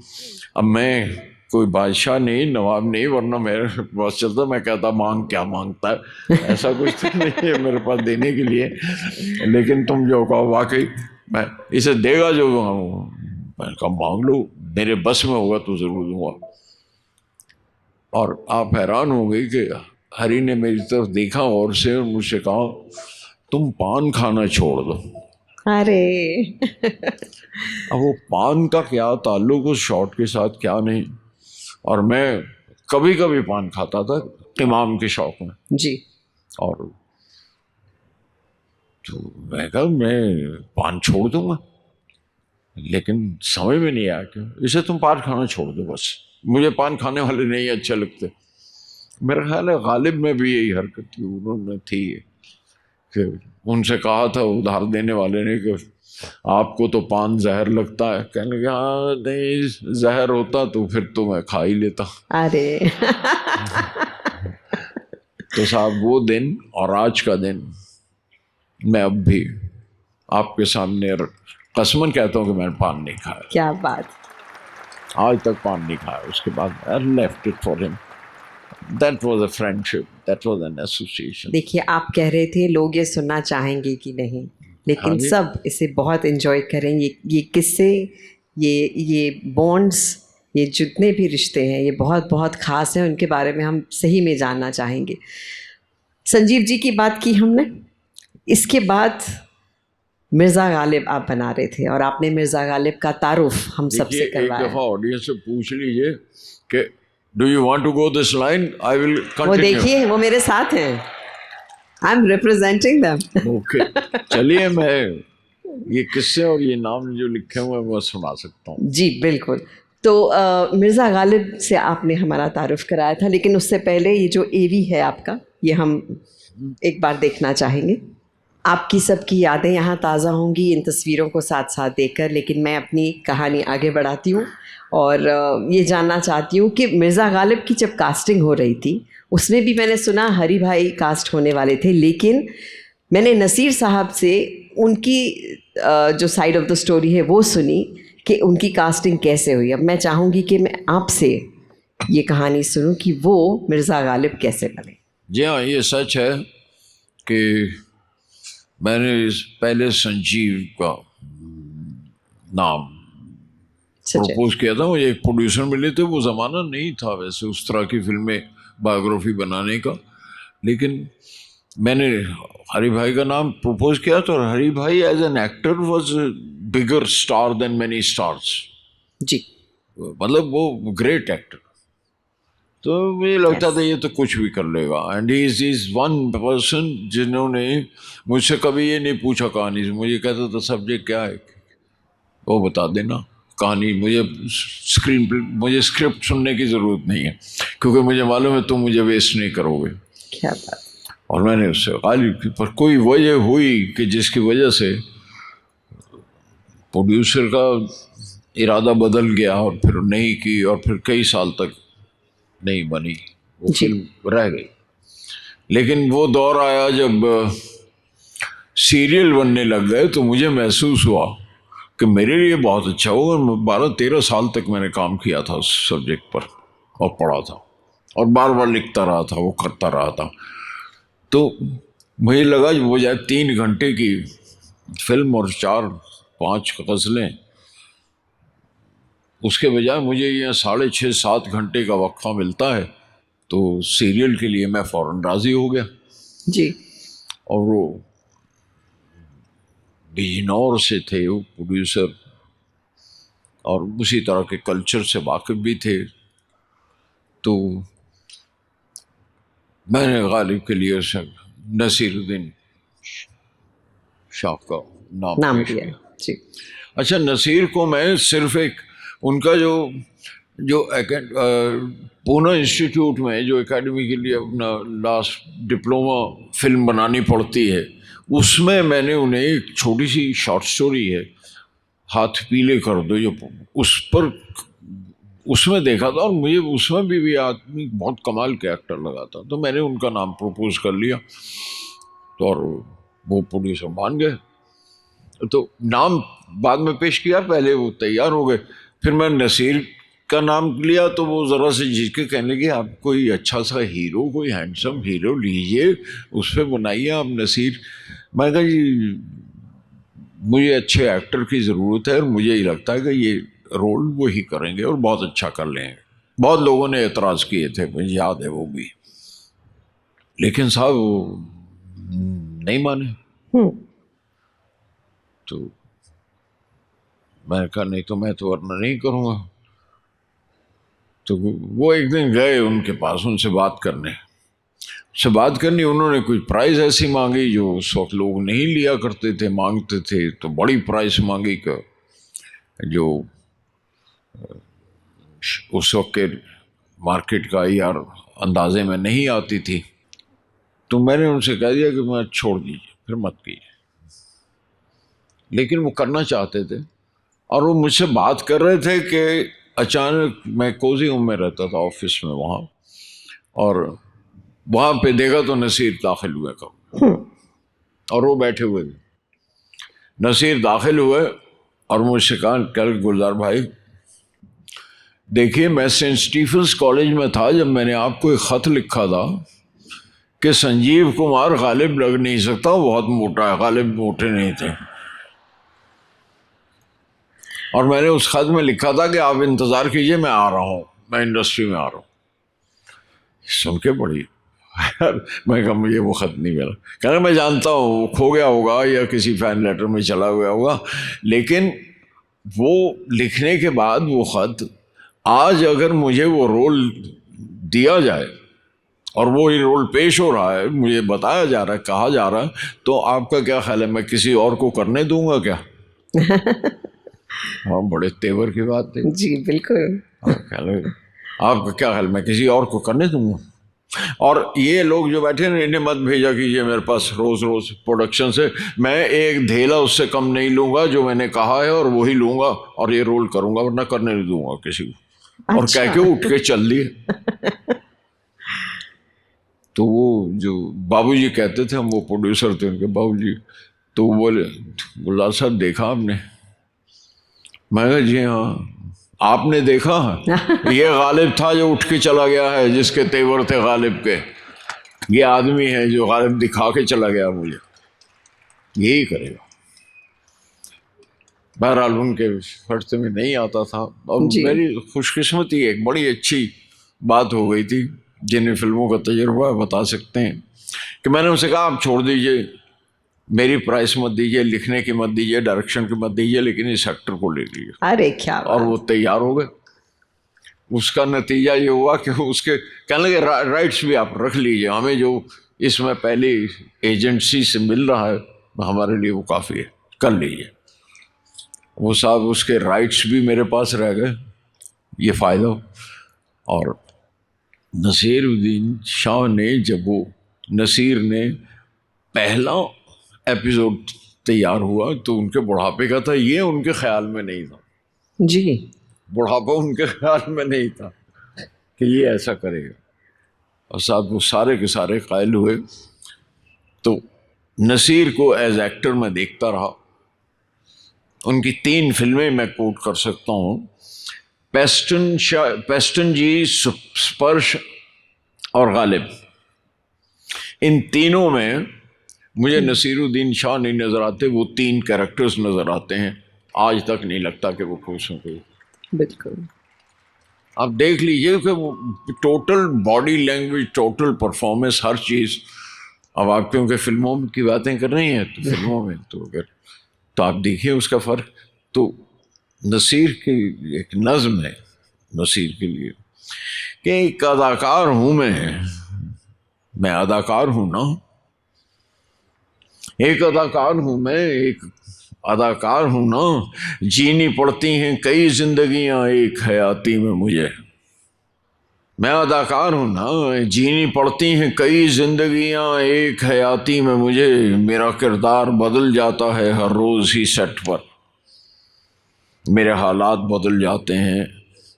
अब मैं कोई बादशाह नहीं, नवाब नहीं, वरना मेरे पास चलता मैं कहता मांग, क्या मांगता है, ऐसा कुछ तो नहीं है मेरे पास देने के लिए, लेकिन तुम जो कहो वाकई मैं इसे देगा जो मैं कहा मांग लो, मेरे बस में होगा तो ज़रूर दूंगा। और आप हैरान हो गई कि हरी ने मेरी तरफ देखा और से मुझसे कहा तुम पान खाना छोड़ दो। अरे अब वो पान का क्या ताल्लुक उस शॉट के साथ, क्या नहीं। और मैं कभी कभी पान खाता था इमाम के शौक में जी। और तो मैं कहा मैं पान छोड़ दूंगा, लेकिन समझ में नहीं आया क्यों, इसे तुम पान खाना छोड़ दो बस, मुझे पान खाने वाले नहीं अच्छे लगते। मेरा ख्याल है गालिब में भी यही हरकत थी, उन्होंने थी कि उनसे कहा था उधार देने वाले ने कि आपको तो पान जहर लगता है, कहने लगे हाँ नहीं जहर होता तो फिर तो मैं खा ही लेता। अरे तो साहब वो दिन और आज का दिन मैं अब भी आपके सामने कसमन कहता हूँ कि मैंने पान नहीं खाया। क्या बात, आज तक पान नहीं खाया। उसके बाद I left it for him. That was a friendship. That was an association. देखिए आप कह रहे थे लोग ये सुनना चाहेंगे कि नहीं, लेकिन हाँ सब इसे बहुत एंजॉय करेंगे। ये किस्से, ये बॉन्ड्स, ये जितने भी रिश्ते हैं ये बहुत बहुत ख़ास हैं, उनके बारे में हम सही में जानना चाहेंगे। संजीव जी की बात की हमने, इसके बाद मिर्ज़ा गालिब आप बना रहे थे और आपने मिर्ज़ा गालिब का तारुफ हम सबसे एक करवाया। दफ़ा ऑडियंस से पूछ लीजिए कि do you want to go this line, I will वो कंटिन्यू। देखिए वो मेरे साथ हैं, I am representing them. Okay, चलिए मैं ये किस्से और ये नाम जो लिखे हुए हैं वो सुना सकता हूँ। जी बिल्कुल। तो मिर्ज़ा गालिब से आपने हमारा तारुफ कराया था, लेकिन उससे पहले ये जो एवी है आपका, ये हम एक बार देखना चाहेंगे। आपकी सबकी यादें यहाँ ताज़ा होंगी इन तस्वीरों को साथ साथ देखकर, लेकिन मैं अपनी कहानी आगे बढ़ाती हूँ और ये जानना चाहती हूँ कि मिर्ज़ा गालिब की जब कास्टिंग हो रही थी उसमें भी मैंने सुना हरी भाई कास्ट होने वाले थे, लेकिन मैंने नसीर साहब से उनकी जो साइड ऑफ द स्टोरी है वो सुनी कि उनकी कास्टिंग कैसे हुई। अब मैं चाहूँगी कि मैं आपसे ये कहानी सुनूं कि वो मिर्ज़ा गालिब कैसे बने। जी हाँ, ये सच है कि मैंने पहले संजीव का नाम प्रपोज किया था। मुझे एक प्रोड्यूसर मिले थे, वो ज़माना नहीं था वैसे उस तरह की फिल्में बायोग्राफी बनाने का, लेकिन मैंने हरी भाई का नाम प्रपोज किया तो Hari bhai as an actor was bigger star than many stars. जी, मतलब वो ग्रेट एक्टर, तो मुझे लगता था ये तो कुछ भी कर लेगा। And he is one person जिन्होंने मुझसे कभी ये नहीं पूछा कहानी से, मुझे कहता था सब्जेक्ट क्या है वो बता देना, कहानी मुझे मुझे स्क्रिप्ट सुनने की ज़रूरत नहीं है, क्योंकि मुझे मालूम है तुम मुझे वेस्ट नहीं करोगे। क्या बात। और मैंने उससे गालिब की, पर कोई वजह हुई कि जिसकी वजह से प्रोड्यूसर का इरादा बदल गया और फिर नहीं की, और फिर कई साल तक नहीं बनी वो फिल्म, रह गई। लेकिन वो दौर आया जब सीरियल बनने लग गए तो मुझे महसूस हुआ कि मेरे लिए बहुत अच्छा हो। और 12-13 साल तक मैंने काम किया था उस सब्जेक्ट पर और पढ़ा था और बार बार लिखता रहा था, वो करता रहा था। तो मुझे लगा जो बजाय 3 घंटे की फिल्म और 4-5 गज़लें, उसके बजाय मुझे ये 6.5-7 घंटे का वक्फा मिलता है, तो सीरियल के लिए मैं फ़ौरन राज़ी हो गया। जी। और वो बिजनौर से थे वो प्रोड्यूसर, और उसी तरह के कल्चर से वाकिफ़ भी थे, तो मैंने गालिब के लिए नसीरुद्दीन शाह का नाम पेश किया। जी। अच्छा, नसीर को मैं सिर्फ एक उनका जो पूना इंस्टीट्यूट में जो एकेडमी के लिए अपना लास्ट डिप्लोमा फिल्म बनानी पड़ती है, उसमें मैंने उन्हें एक छोटी सी शॉर्ट स्टोरी है हाथ पीले कर दो, जो उस पर उसमें देखा था और मुझे उसमें भी आदमी बहुत कमाल के एक्टर लगा था, तो मैंने उनका नाम प्रपोज कर लिया। तो और वो प्रोड्यूसर मान गए, तो नाम बाद में पेश किया, पहले वो तैयार हो गए। फिर मैं नसीर का नाम लिया तो वो ज़रा से झिझक के कहने लगे आप कोई अच्छा सा हीरो, कोई हैंडसम हीरो लीजिए, उस पर बनाइए आप नसीर। मैं कहा जी मुझे अच्छे एक्टर की ज़रूरत है और मुझे ही लगता है कि ये रोल वो ही करेंगे और बहुत अच्छा कर लेंगे। बहुत लोगों ने एतराज़ किए थे, मुझे याद है वो भी, लेकिन साहब वो नहीं माने। तो मैंने कहा नहीं तो मैं तो वरना नहीं करूँगा। तो वो एक दिन गए उनके पास उनसे बात करने, उन्होंने कोई प्राइस ऐसी मांगी जो उस वक्त लोग नहीं लिया करते थे, मांगते थे तो बड़ी प्राइस मांगी का जो उस वक्त के मार्केट का यार अंदाजे में नहीं आती थी। तो मैंने उनसे कह दिया कि मैं छोड़ दीजिए, फिर मत कीजिए। लेकिन वो करना चाहते थे और वो मुझसे बात कर रहे थे कि अचानक मैं कोजिंग में रहता था ऑफिस में वहाँ, और वहाँ पे देखा तो नसीर दाखिल हुए कब, और वो बैठे हुए थे। नसीर दाखिल हुए और मुझसे कहा कल गुलजार भाई देखिए मैं सेंट स्टीफेंस कॉलेज में था जब मैंने आपको एक ख़त लिखा था कि संजीव कुमार गालिब लग नहीं सकता, बहुत मोटा है, गालिब मोटे नहीं थे। और मैंने उस खत में लिखा था कि आप इंतज़ार कीजिए, मैं आ रहा हूँ, मैं इंडस्ट्री में आ रहा हूँ। सुन के बड़ी यार मैं कहा मुझे वो ख़त नहीं मिला। कहना मैं जानता हूँ वो खो गया होगा या किसी फैन लेटर में चला गया होगा, लेकिन वो लिखने के बाद वो ख़त आज अगर मुझे वो रोल दिया जाए और वो ये रोल पेश हो रहा है, मुझे बताया जा रहा है, कहा जा रहा है, तो आपका क्या ख्याल है, मैं किसी और को करने दूंगा क्या? हाँ, बड़े तेवर की बात है जी बिल्कुल। आपका क्या ख्याल, मैं किसी और को करने दूंगा? और ये लोग जो बैठे हैं इन्हें मत भेजा कीजिए मेरे पास रोज रोज प्रोडक्शन से, मैं एक धेला उससे कम नहीं लूंगा जो मैंने कहा है और वही लूंगा और ये रोल करूंगा, वरना करने नहीं दूंगा किसी को। और कह के उठ के चल दिए। तो वो जो बाबूजी कहते थे, हम वो प्रोड्यूसर थे उनके बाबूजी, तो वो बोले गुलजार साहब देखा आपने? मैं कहा जी हाँ। आपने देखा? ये गालिब था जो उठ के चला गया है, जिसके तेवर थे गालिब के। ये आदमी है जो गालिब दिखा के चला गया मुझे, यही करेगा। बहरहाल उनके फर्स्ट में नहीं आता था और मेरी खुशकिस्मती एक बड़ी अच्छी बात हो गई थी, जिन्हें फिल्मों का तजुर्बा बता सकते हैं, कि मैंने उनसे कहा आप छोड़ दीजिए, मेरी प्राइस मत दीजिए, लिखने की मत दीजिए, डायरेक्शन की मत दीजिए, लेकिन इस एक्टर को ले लीजिए। अरे क्या और वो तैयार हो गए। उसका नतीजा ये हुआ कि उसके कहने लगे राइट्स भी आप रख लीजिए, हमें जो इसमें पहली एजेंसी से मिल रहा है हमारे लिए वो काफ़ी है, कर लीजिए। वो साहब उसके राइट्स भी मेरे पास रह गए, ये फ़ायदा। और नसीरुद्दीन शाह ने, जब वो नसीर ने पहला एपिसोड तैयार हुआ तो उनके बुढ़ापे का था, ये उनके ख्याल में नहीं था जी, बुढ़ापा उनके ख्याल में नहीं था कि ये ऐसा करेगा। और साहब वो सारे के सारे कायल हुए। तो नसीर को एज एक्टर मैं देखता रहा। उनकी 3 फिल्में मैं कोट कर सकता हूँ, पेस्टन जी, स्पर्श और गालिब। इन तीनों में मुझे नसीरुद्दीन शाह नहीं नज़र आते, वो 3 कैरेक्टर्स नज़र आते हैं। आज तक नहीं लगता कि वो खुश हों कोई। बिल्कुल। आप देख लीजिए कि वो total body language, total performance, हर चीज़। अब आप क्योंकि फिल्मों की बातें कर रही हैं तो फिल्मों में तो अगर तो आप देखिए उसका फ़र्क। तो नसीर की एक नज़्म है नसीर के लिए कि एक अदाकार हूँ मैं अदाकार हूँ ना, एक अदाकार हूँ मैं, एक अदाकार हूँ ना, जीनी पड़ती हैं कई जिंदगियां एक हयाती में मुझे। मैं अदाकार हूँ ना, जीनी पड़ती हैं कई जिंदगियां एक हयाती में मुझे। मेरा किरदार बदल जाता है हर रोज़ ही सेट पर, मेरे हालात बदल जाते हैं,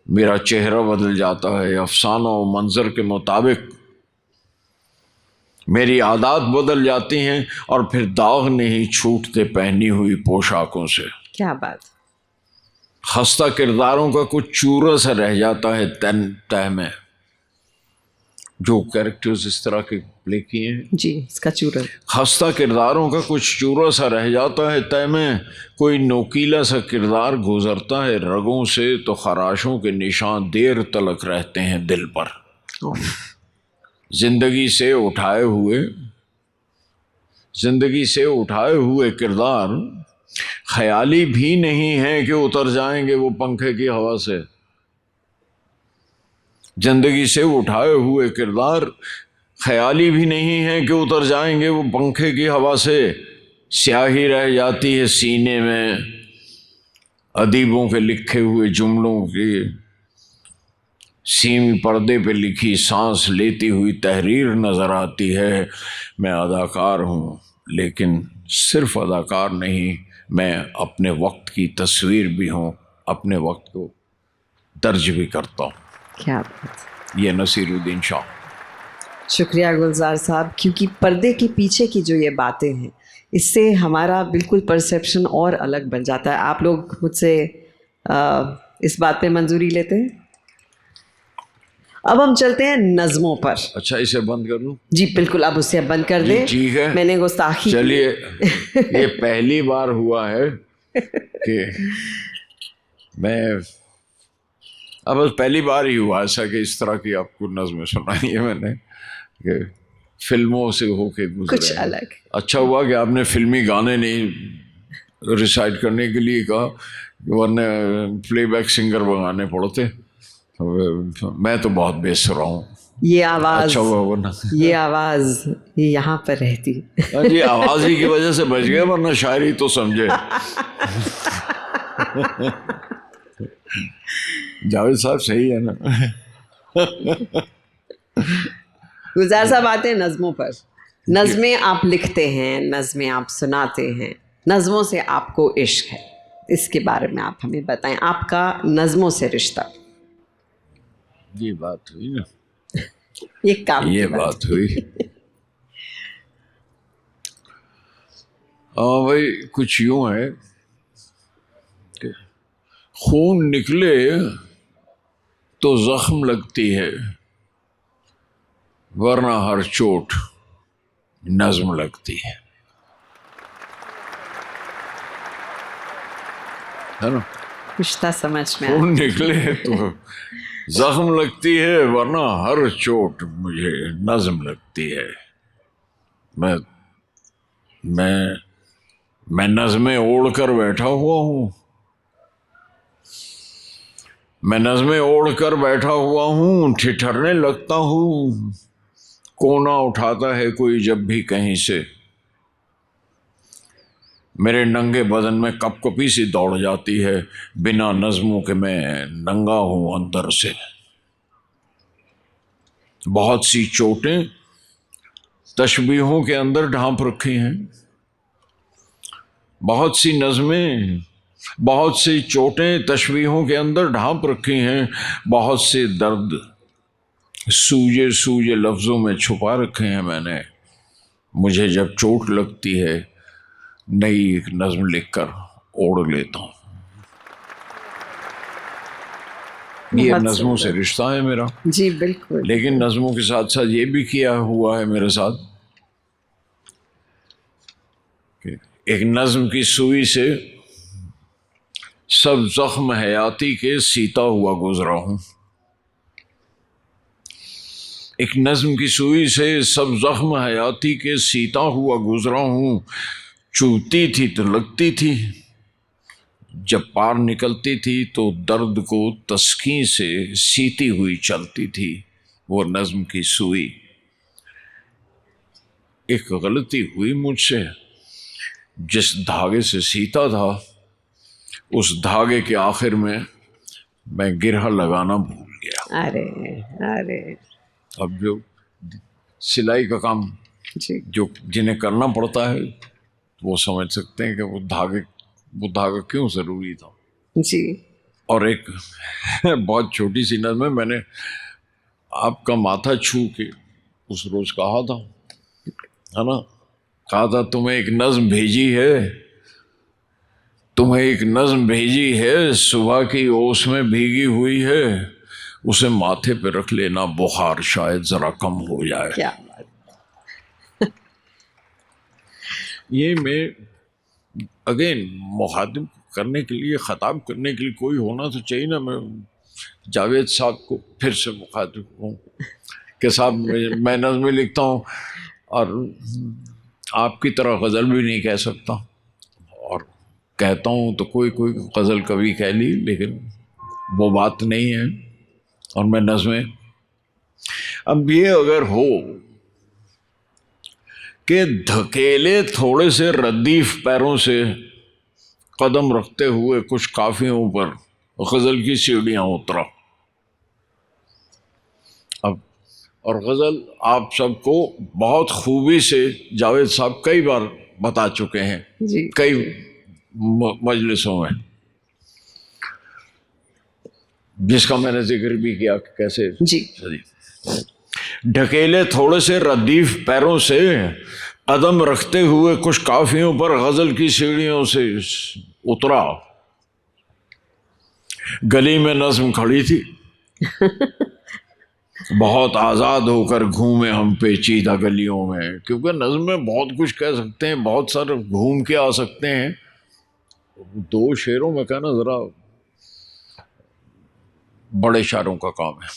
मेरा चेहरा बदल जाता है अफसाना और मंजर के मुताबिक, मेरी आदत बदल जाती हैं और फिर दाग नहीं छूटते पहनी हुई पोशाकों से। क्या बात। खस्ता किरदारों का कुछ चूरा सा रह जाता है तह में, जो कैरेक्टर्स इस तरह के प्ले किए हैं जी, इसका चूरा। खस्ता किरदारों का कुछ चूरा सा रह जाता है तह में, कोई नोकीला सा किरदार गुजरता है रगों से तो खराशों के निशान देर तलक रहते हैं दिल पर। जिंदगी से उठाए हुए किरदार ख्याली भी नहीं है कि उतर जाएंगे वो पंखे की हवा से। जिंदगी से उठाए हुए किरदार ख्याली भी नहीं है कि उतर जाएंगे वो पंखे की हवा से। स्याही रह जाती है सीने में अदीबों के लिखे हुए जुमलों की, सीमी पर्दे पे लिखी सांस लेती हुई तहरीर नज़र आती है। मैं अदाकार हूँ, लेकिन सिर्फ अदाकार नहीं, मैं अपने वक्त की तस्वीर भी हूँ, अपने वक्त को दर्ज भी करता हूँ। क्या बात। ये नसीरुद्दीन शाह। शुक्रिया गुलजार साहब, क्योंकि पर्दे के पीछे की जो ये बातें हैं, इससे हमारा बिल्कुल परसेप्शन और अलग बन जाता है। आप लोग मुझसे इस बात पे मंजूरी लेते हैं? अब हम चलते हैं नज़मों पर। अच्छा, इसे बंद कर लूं? जी बिल्कुल, अब उसे बंद कर दें। ठीक है, मैंने गुस्ताखी। चलिए, ये पहली बार हुआ है कि मैं अब पहली बार ही हुआ ऐसा कि इस तरह की आपको नज़्में सुनाई है मैंने, कि फिल्मों से होके गुजरे कुछ हैं। अलग। अच्छा हुआ कि आपने फिल्मी गाने नहीं रिसाइट करने के लिए कहा, वरना प्लेबैक सिंगर बनाने पड़ते। मैं तो बहुत बेसुरा हूँ। ये आवाज, अच्छा हुआ वरना। ये आवाज ये यहाँ पर रहती। हाँ जी, आवाज ही की वजह से बच गए, वरना शायरी तो समझे। जावेद साहब सही है ना। गुलजार साहब आते हैं नज़मों पर। नज़में आप लिखते हैं, नज़में आप सुनाते हैं, नज़मों से आपको इश्क है, इसके बारे में आप हमें बताएं, आपका नज़मों से रिश्ता। ये बात हुई ना, ये काम ये की बात हुई। हाँ भाई, कुछ यूं है कि खून निकले तो जख्म लगती है, वरना हर चोट नज्म लगती है ना। रिश्ता समझ में खून निकले तो जख्म लगती है, वरना हर चोट मुझे नज्म लगती है। मैं मैं मैं नज़में ओढ़ कर बैठा हुआ हूँ, मैं नज़में ओढ़ कर बैठा हुआ हूँ, ठिठरने लगता हूँ, कोना उठाता है कोई जब भी कहीं से, मेरे नंगे बदन में कपकपी सी दौड़ जाती है, बिना नज़मों के मैं नंगा हूँ अंदर से। बहुत सी चोटें तशबीहों के अंदर ढांप रखी हैं, बहुत सी नज़में, बहुत सी चोटें तशबीहों के अंदर ढांप रखी हैं, बहुत से दर्द सूजे सूजे लफ्ज़ों में छुपा रखे हैं मैंने। मुझे जब चोट लगती है, नई एक नज़म लिखकर ओढ़ लेता हूँ। ये बहुत नज़मों से सुंदर। रिश्ता है मेरा। जी बिल्कुल। लेकिन नज़मों के साथ साथ ये भी किया हुआ है मेरे साथ कि एक नज़म की सुई से सब जख्म हयाती के सीता हुआ गुजरा हूँ। एक नज़म की सुई से सब जख्म हयाती के सीता हुआ गुजरा हूँ। चुभती थी तो लगती थी, जब पार निकलती थी तो दर्द को तस्कीन से सीती हुई चलती थी वो नज़म की सुई। एक गलती हुई मुझसे, जिस धागे से सीता था उस धागे के आखिर में मैं गिरहा लगाना भूल गया। अरे अरे अब जो सिलाई का काम जी जो जिन्हें करना पड़ता है वो समझ सकते हैं कि वो धागा क्यों ज़रूरी था। जी। और एक बहुत छोटी सी नज़म में मैंने आपका माथा छू के उस रोज़ कहा था, है ना, कहा था तुम्हें एक नज़म भेजी है, तुम्हें एक नज़म भेजी है, सुबह की ओस में भीगी हुई है, उसे माथे पे रख लेना, बुखार शायद ज़रा कम हो जाए। क्या बात। ये मैं अगेन मुखातिब करने के लिए, ख़ताब करने के लिए कोई होना तो चाहिए ना। मैं जावेद साहब को फिर से मुखातिब हूँ कि साहब मैं नज़में लिखता हूँ और आपकी तरह गज़ल भी नहीं कह सकता, और कहता हूँ तो कोई कोई गज़ल कभी कह ली, लेकिन वो बात नहीं है। और मैं नज़में, अब ये अगर हो कि धकेले थोड़े से रद्दीफ पैरों से कदम रखते हुए कुछ काफियों पर गज़ल की सीढ़ियाँ उतरा। अब और गज़ल आप सबको बहुत खूबी से जावेद साहब कई बार बता चुके हैं जी कई मजलिसों में, जिसका मैंने जिक्र भी किया कि कैसे जी ढकेले थोड़े से रद्दीफ पैरों से कदम रखते हुए कुछ काफियों पर गज़ल की सीढ़ियों से उतरा। गली में नज़्म खड़ी थी, बहुत आज़ाद होकर घूमे हम पेचीदा गलियों में, क्योंकि नज़्म में बहुत कुछ कह सकते हैं, बहुत सारे घूम के आ सकते हैं। दो शेरों में कहना ज़रा बड़े शायरों का काम है।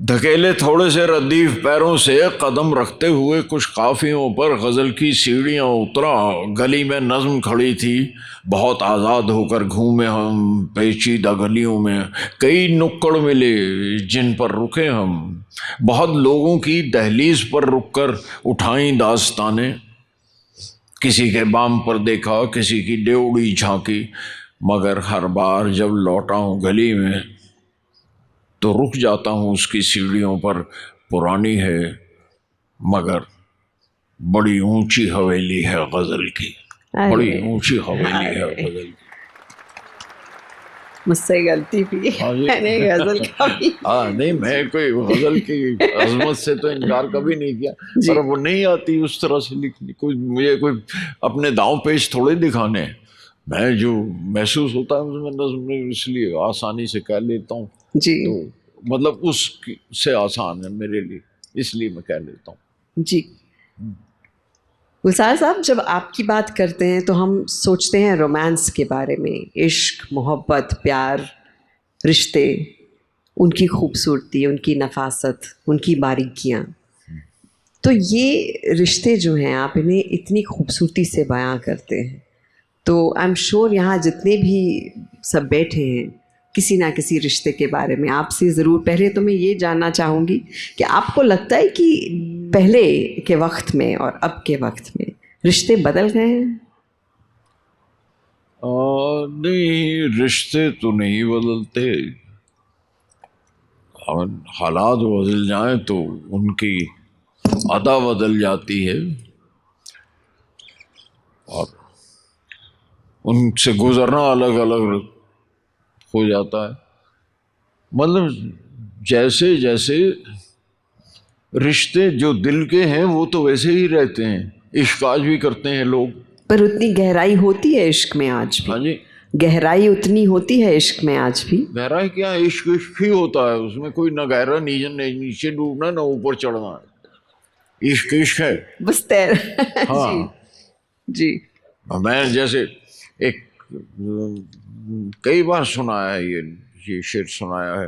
धकेले थोड़े से रद्दीफ पैरों से कदम रखते हुए कुछ काफियों पर गज़ल की सीढ़ियाँ उतरा। गली में नज़्म खड़ी थी, बहुत आज़ाद होकर घूमे हम पेचीदा गलियों में। कई नुक्कड़ मिले जिन पर रुके हम, बहुत लोगों की दहलीज पर रुककर उठाई दास्तानें। किसी के बाम पर देखा, किसी की ड्योढ़ी झांकी, मगर हर बार जब लौटा हूँ गली में तो रुक जाता हूँ उसकी सीढ़ियों पर। पुरानी है मगर बड़ी ऊंची हवेली है गज़ल की, बड़ी ऊंची हवेली है गज़ल की। मुझसे गलती भी मैंने गजल का भी हाँ नहीं, मैं कोई गज़ल की अजमत से तो इनकार कभी नहीं किया, पर वो नहीं आती उस तरह से लिखनी। कोई मुझे कोई अपने दांव पेच थोड़े दिखाने हैं। मैं जो महसूस होता है उसमें नज़्म में इसलिए आसानी से कह लेता हूँ। जी तो मतलब उससे आसान है मेरे लिए, इसलिए मैं कह लेता हूँ। जी। गुलजार साहब, जब आपकी बात करते हैं तो हम सोचते हैं रोमांस के बारे में, इश्क, मोहब्बत, प्यार, रिश्ते, उनकी खूबसूरती, उनकी नफासत, उनकी बारीकियाँ। तो ये रिश्ते जो हैं आप इन्हें इतनी खूबसूरती से बयां करते हैं, तो आई एम श्योर यहाँ जितने भी सब बैठे हैं किसी ना किसी रिश्ते के बारे में आपसे ज़रूर। पहले तो मैं ये जानना चाहूँगी कि आपको लगता है कि पहले के वक्त में और अब के वक्त में रिश्ते बदल गए हैं? नहीं, रिश्ते तो नहीं बदलते। और हालात बदल जाएं तो उनकी अदा बदल जाती है और उनसे गुजरना अलग अलग हो जाता है। मतलब जैसे जैसे रिश्ते जो दिल के हैं वो तो वैसे ही रहते हैं। इश्क आज भी करते हैं लोग, पर उतनी गहराई होती है इश्क में आज भी? हाँ जी, गहराई उतनी होती है इश्क में आज भी? गहराई क्या है, इश्क इश्क ही होता है, उसमें कोई ना गहरा नीचे डूबना ना ऊपर चढ़ना है। इश्क इश्क है बस तैर हाँ। जी। मैं जैसे एक कई बार सुना है ये शेर सुनाया है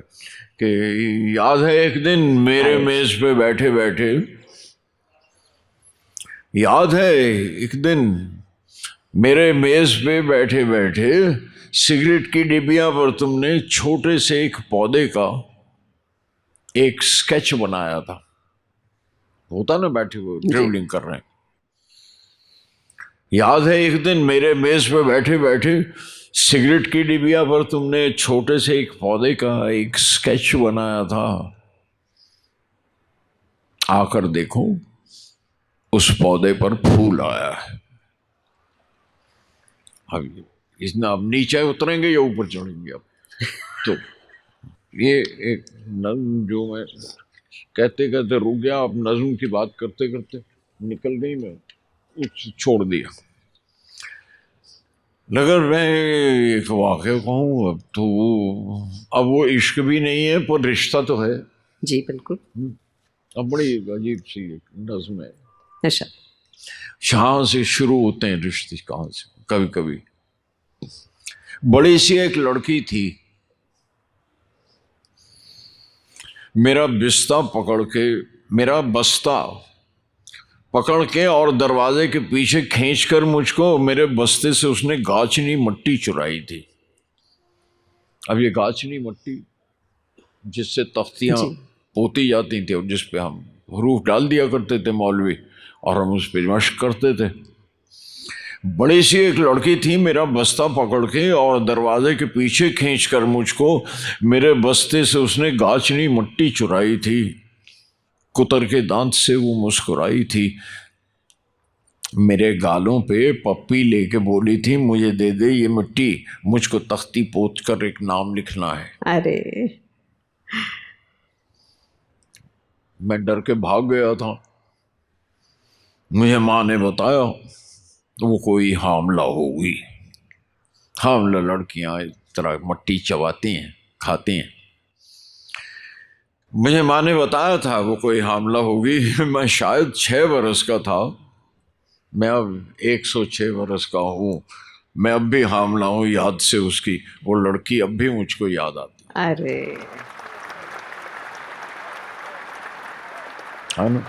कि याद है एक दिन मेरे मेज पे बैठे बैठे, याद है एक दिन मेरे मेज पे बैठे बैठे सिगरेट की डिबिया पर तुमने छोटे से एक पौधे का एक स्केच बनाया था। होता ना, बैठे हुए ड्रिवलिंग कर रहे हैं। याद है एक दिन मेरे मेज पे बैठे बैठे सिगरेट की डिबिया पर तुमने छोटे से एक पौधे का एक स्केच बनाया था। आकर देखो उस पौधे पर फूल आया है। अब नीचे उतरेंगे या ऊपर चढ़ेंगे? अब तो ये एक नज्म जो मैं कहते कहते रुक गया, अब नज्म की बात करते करते निकल गई, मैं छोड़ दिया। मगर मैं एक वाक़या कहूँ अब तो, अब वो इश्क भी नहीं है पर रिश्ता तो है। जी बिल्कुल। अब बड़ी अजीब सी नज्म है। अच्छा। कहाँ से शुरू होते हैं रिश्ते, कहाँ से? कभी कभी बड़ी सी एक लड़की थी, मेरा बस्ता पकड़ के और दरवाजे के पीछे खींचकर मुझको मेरे बस्ते से उसने गाचनी मट्टी चुराई थी। अब ये गाचनी मट्टी जिससे तख्तियां पोती जाती थी और जिस पे हम हरूफ डाल दिया करते थे मौलवी, और हम उस पर मश्क करते थे। बड़ी सी एक लड़की थी, मेरा बस्ता पकड़ के और दरवाजे के पीछे खींचकर मुझको मेरे बस्ते से उसने गाचनी मट्टी चुराई थी। कुतर के दांत से वो मुस्कुराई थी, मेरे गालों पे पप्पी लेके बोली थी, मुझे दे दे ये मिट्टी, मुझको तख्ती पोत कर एक नाम लिखना है। अरे मैं डर के भाग गया था। मुझे माँ ने बताया वो कोई हामला होगी। हामला लड़कियां इस तरह मट्टी चबाती हैं, खाती हैं। मुझे माँ ने बताया था वो कोई हामला होगी। मैं शायद 6 बरस का था, मैं अब 106 बरस का हूँ। मैं अब भी हामला हूँ याद से उसकी। वो लड़की अब भी मुझको याद आती। अरे है ना।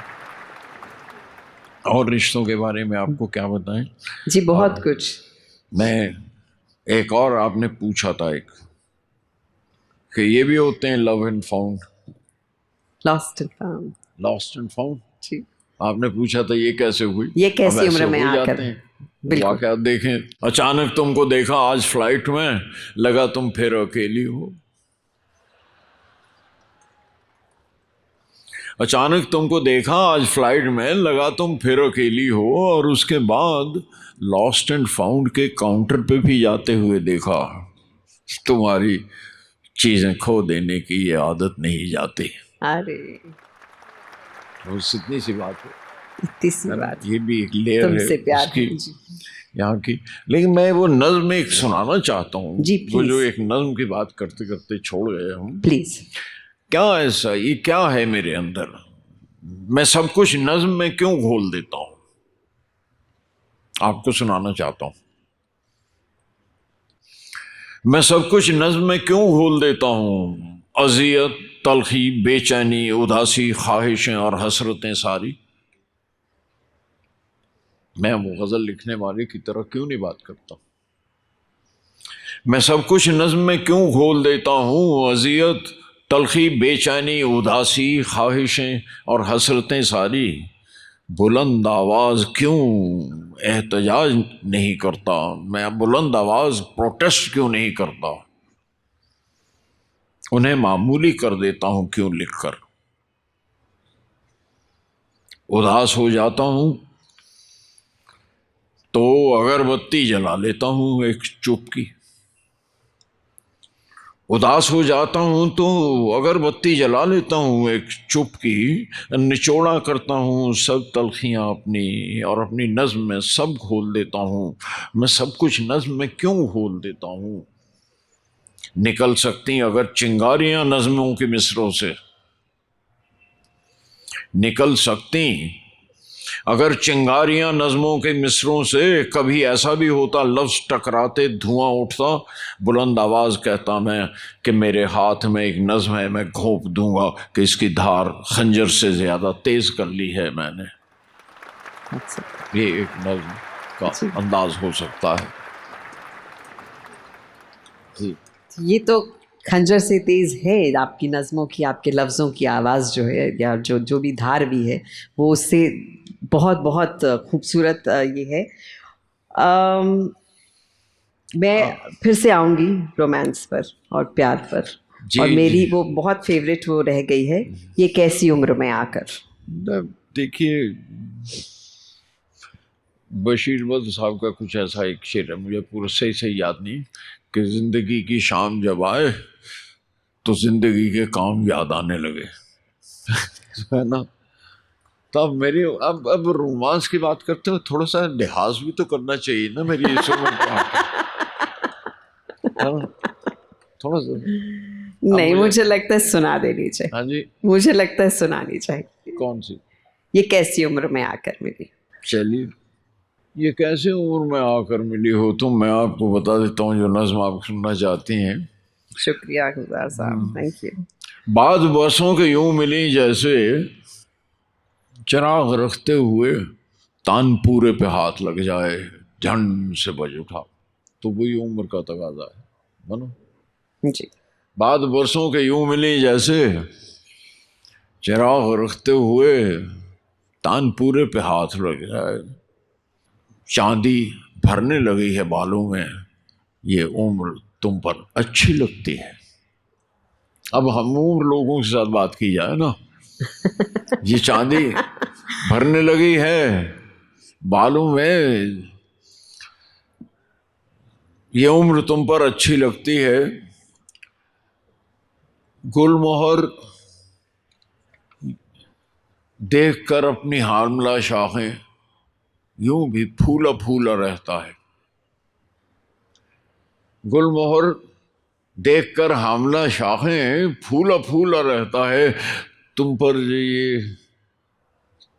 और रिश्तों के बारे में आपको क्या बताएं। जी बहुत कुछ। मैं एक और आपने पूछा था एक कि ये भी होते हैं love and found, lost and found. Lost and found. जी आपने पूछा था ये कैसे हुई। ये अब कैसी ऐसे उम्र में हो आकर। जाते हैं बिल्कुल। वाकया। देखें, अचानक तुमको देखा आज फ्लाइट में, लगा तुम फिर अकेली हो। अचानक तुमको देखा आज फ्लाइट में, लगा तुम फिर अकेली हो। और उसके बाद लॉस्ट एंड फाउंड के काउंटर पे भी जाते हुए देखा। तुम्हारी चीजें खो देने की ये आदत नहीं जाती। अरे बस इतनी सी बात है, इतनी सी है ना? बात। ये भी एक लेयर है तुमसे प्यार उसकी, है जी। यहाँ की। लेकिन मैं वो नज्म एक सुनाना चाहता हूँ, जी, वो जो please। एक नज्म की बात करते करते छोड़ गए हम। प्लीज। क्या ऐसा, ये क्या है मेरे अंदर, मैं सब कुछ नज्म में क्यों घोल देता हूँ, आपको सुनाना चाहता हूँ। मैं सब कुछ नज्म में क्यों घोल देता हूँ, अजियत, तलखी, बेचैनी, उदासी, ख्वाहिशें और हसरतें सारी। मैं वो गजल लिखने वाले की तरह क्यों नहीं बात करता। मैं सब कुछ नज्म में क्यों घोल देता हूँ, अजियत, तलखी, बेचैनी, उदासी, ख्वाहिशें और हसरतें सारी। बुलंद आवाज क्यों एहतजाज नहीं करता, मैं बुलंद आवाज प्रोटेस्ट क्यों नहीं करता। उन्हें मामूली कर देता हूं क्यों लिखकर। उदास हो जाता हूं तो अगरबत्ती जला लेता हूं एक चुप की। उदास हो जाता हूं तो अगरबत्ती जला लेता हूं एक चुप की। निचोड़ा करता हूं सब तलखियां अपनी, और अपनी नज्म में सब घोल देता हूं। मैं सब कुछ नज्म में क्यों घोल देता हूं। निकल सकती अगर चिंगारियां नज्मों के मिसरों से, निकल सकती अगर चिंगारियां नज़मों के मिसरों से। कभी ऐसा भी होता लफ्ज़ टकराते धुआं उठता, बुलंद आवाज़ कहता मैं कि मेरे हाथ में एक नज़्म है, मैं घोंप दूंगा कि इसकी धार खंजर से ज़्यादा तेज़ कर ली है मैंने। ये एक नज़्म का अंदाज हो सकता है जी। ये तो खंजर से तेज है आपकी नज़मों की, आपके लफ्ज़ों की आवाज़ जो है, या जो भी धार भी है, वो उससे बहुत बहुत खूबसूरत ये है। मैं फिर से आऊँगी रोमांस पर और प्यार पर। जी, और मेरी जी। वो बहुत फेवरेट वो रह गई है, ये कैसी उम्र में आकर। देखिए, बशीर बद्र साहब का कुछ ऐसा एक शेर है, मुझे पूरा सही सही याद नहीं, कि जिंदगी की शाम जब आए तो जिंदगी के काम याद आने लगे है ना। तब मेरी अब रोमांस की बात करते हो, थोड़ा सा लिहाज भी तो करना चाहिए ना मेरी इस उम्र पे आके, है ना? थोड़ा सा नहीं, मुझे लगता है सुना देनी चाहिए। हाँ जी, मुझे लगता है सुनानी चाहिए। कौन सी? ये कैसी उम्र में आकर मिली। चलिए, ये कैसे उम्र में आकर मिली हो तुम, मैं आपको बता देता हूँ जो नज्म आप सुनना चाहती हैं। शुक्रिया गुजार साहब, थैंक यू। बाद बरसों के यूं मिली जैसे चिराग रखते हुए तानपूरे पे हाथ लग जाए, झंड से बज उठा। तो वही उम्र का तकाजा है, मानो। जी। बाद बरसों के यूं मिली जैसे चिराग रखते हुए तानपूरे पे हाथ लग जाए, चांदी भरने लगी है बालों में, ये उम्र तुम पर अच्छी लगती है। अब हम उम्र लोगों के साथ बात की जाए ना, ये चांदी भरने लगी है बालों में, ये उम्र तुम पर अच्छी लगती है। गुलमोहर देखकर अपनी हामला शाखें यूं भी फूला फूला रहता है। गुलमोहर देखकर हामला शाखें फूला फूला रहता है, तुम पर ये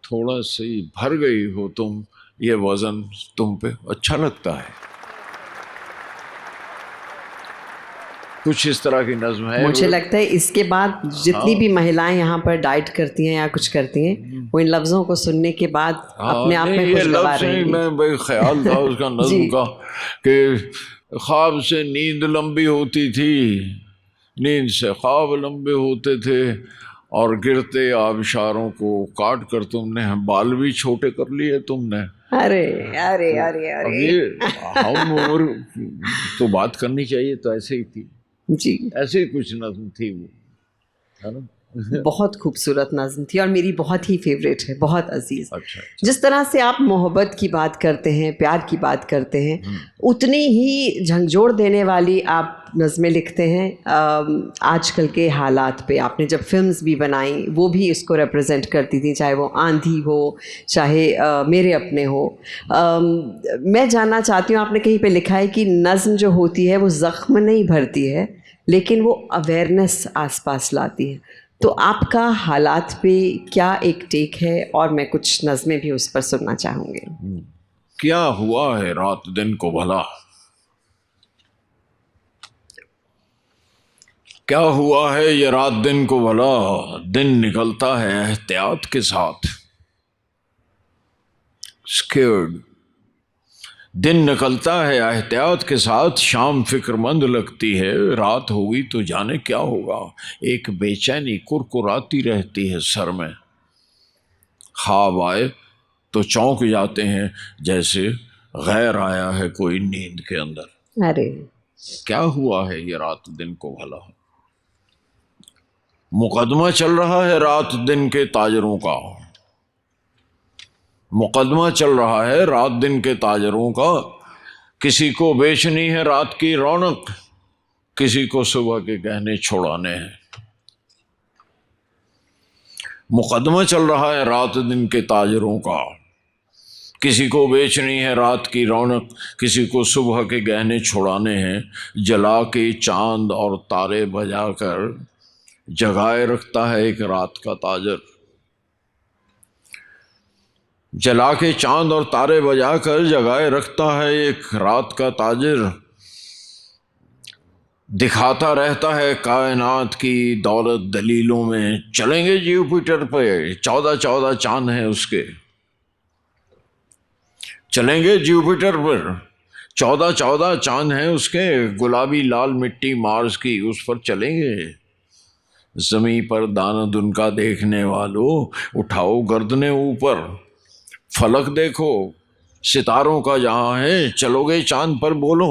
थोड़ा सी भर गई हो तुम, ये वजन तुम पे अच्छा लगता है। कुछ इस तरह की नज्म है। मुझे लगता है इसके बाद जितनी भी महिलाएं यहाँ पर डाइट करती हैं या कुछ करती हैं, वो इन लफ्ज़ों को सुनने के बाद अपने आप में ये खुशगवार लफ्ज़ रहेंगी। मैं भाई ख्याल था उसका नज्म का कि ख्वाब से नींद लंबी होती थी, नींद से ख्वाब लंबे होते थे, और गिरते आबशारों को काट कर तुमने बाल भी छोटे कर लिए तुमने। अरे अरे अरे अब अरे ये हम उम्र तो बात करनी चाहिए, तो ऐसे ही थी, जी, ऐसे ही कुछ नज्म थी वो, है ना। बहुत खूबसूरत नज़्म थी और मेरी बहुत ही फेवरेट है, बहुत अजीज़। अच्छा, जिस तरह से आप मोहब्बत की बात करते हैं, प्यार की बात करते हैं, उतनी ही झंझोड़ देने वाली आप नज़में लिखते हैं आजकल के हालात पे। आपने जब फिल्म्स भी बनाई, वो भी इसको रिप्रेजेंट करती थी, चाहे वो आंधी हो, चाहे मेरे अपने हो। मैं जानना चाहती हूँ, आपने कहीं पे लिखा है कि नज़्म जो होती है वो ज़ख्म नहीं भरती है, लेकिन वो अवेयरनेस आसपास लाती है। तो आपका हालात पे क्या एक टेक है, और मैं कुछ नज़में भी उस पर सुनना चाहूँगी। क्या हुआ है रात दिन को भला, क्या हुआ है ये रात दिन को भला, दिन निकलता है एहतियात के साथ, स्केर्ड। दिन निकलता है एहतियात के साथ, शाम फिक्रमंद लगती है, रात होगी तो जाने क्या होगा, एक बेचैनी कुरकुराती रहती है सर में, ख्वाब आए तो चौंक जाते हैं जैसे गैर आया है कोई नींद के अंदर। अरे क्या हुआ है ये रात दिन को भला, मुकदमा चल रहा है रात दिन के ताजरों का, मुकदमा चल रहा है रात दिन के ताजरों का, किसी को बेचनी है रात की रौनक, किसी को सुबह के गहने छोड़ाने हैं। मुकदमा चल रहा है रात दिन के ताजरों का, किसी को बेचनी है रात की रौनक, किसी को सुबह के गहने छोड़ाने हैं, जला के चांद और तारे बजाकर जगाए रखता है एक रात का ताजर, जला के चांद और तारे बजाकर जगाए रखता है एक रात का ताजिर, दिखाता रहता है कायनात की दौलत दलीलों में, चलेंगे जुपिटर पे 14 चांद हैं उसके, चलेंगे जुपिटर पर 14 चांद हैं उसके, गुलाबी लाल मिट्टी मार्स की उस पर चलेंगे, ज़मीं पर दाना दुनका देखने वालों उठाओ गर्दने ऊपर, फलक देखो सितारों का जहां है, चलोगे चांद पर बोलो।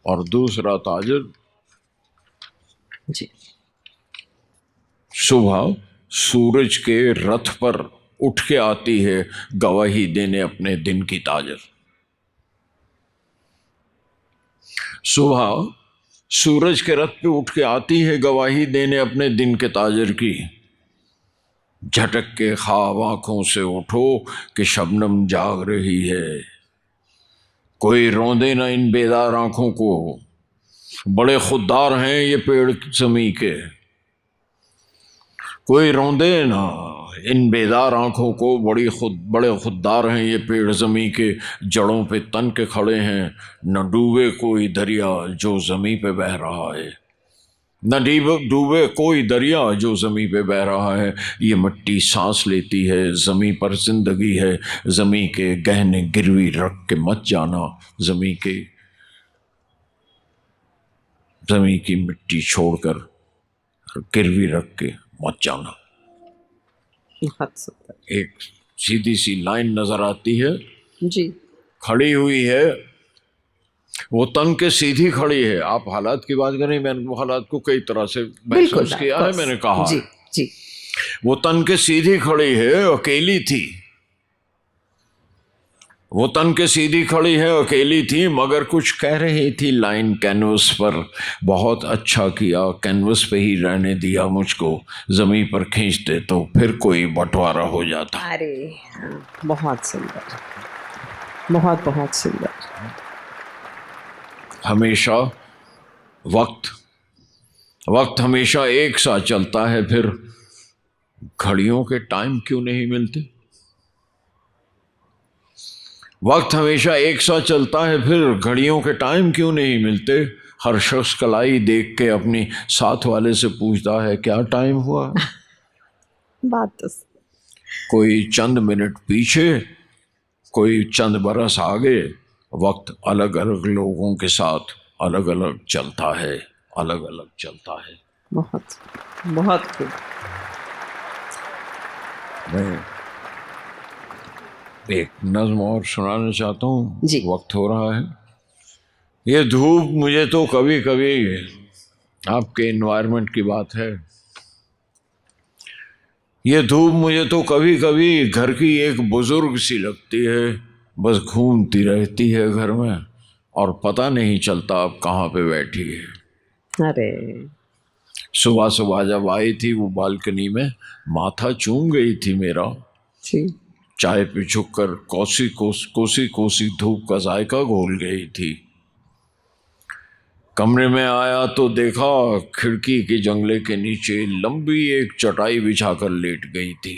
और दूसरा ताजर जी, सुबह सूरज के रथ पर उठ के आती है गवाही देने अपने दिन की ताजर, सुबह सूरज के रथ पे उठ के आती है गवाही देने अपने दिन के ताजर की, झटक के ख्वाब आंखों से उठो कि शबनम जाग रही है, कोई रोंदे ना इन बेदार आंखों को, बड़े खुददार हैं ये पेड़ ज़मीं के, कोई रोंदे ना इन बेदार आंखों को, बड़े खुददार हैं ये पेड़ ज़मीं के, जड़ों पे तन के खड़े हैं, न डूबे कोई दरिया जो ज़मीं पे बह रहा है, न डूबे कोई दरिया जो ज़मीं पे बह रहा है, ये मिट्टी सांस लेती है, ज़मीं पर ज़िंदगी है, ज़मीं के गहने गिरवी रख के मत जाना, ज़मीं की मिट्टी छोड़कर गिरवी रख के मत जाना। बहुत सुंदर। एक सीधी सी लाइन नज़र आती है, जी, खड़ी हुई है वो तन के सीधी खड़ी है। आप हालात की बात करें, मैंने वो हालात को कई तरह से महसूस किया है, मैंने कहा जी जी, वो तन के सीधी खड़ी है, अकेली थी, वो तन के सीधी खड़ी है, अकेली थी, मगर कुछ कह रही थी लाइन कैनवस पर, बहुत अच्छा किया कैनवस पे ही रहने दिया मुझको, ज़मीं पर खींचते तो फिर कोई बंटवारा हो जाता। अरे बहुत सुंदर, बहुत बहुत सुंदर। हमेशा वक्त हमेशा एक साथ चलता है, फिर घड़ियों के टाइम क्यों नहीं मिलते? वक्त हमेशा एक साथ चलता है, फिर घड़ियों के टाइम क्यों नहीं मिलते? हर शख्स कलाई देख के अपनी साथ वाले से पूछता है क्या टाइम हुआ। बात तो कोई चंद मिनट पीछे, कोई चंद बरस आगे, वक्त अलग अलग लोगों के साथ अलग अलग चलता है, अलग अलग चलता है। बहुत बहुत खूब। मैं एक नज्म और सुनाना चाहता हूँ जी। वक्त हो रहा है। ये धूप मुझे तो कभी कभी, आपके एनवायरनमेंट की बात है, ये धूप मुझे तो कभी कभी घर की एक बुजुर्ग सी लगती है। बस घूमती रहती है घर में और पता नहीं चलता अब कहाँ पे बैठी है। अरे सुबह सुबह जब आई थी वो बालकनी में, माथा चूम गई थी मेरा। जी। चाय पे झुककर कोसी कोसी धूप का जायका घोल गई थी। कमरे में आया तो देखा खिड़की के जंगले के नीचे लंबी एक चटाई बिछाकर लेट गई थी।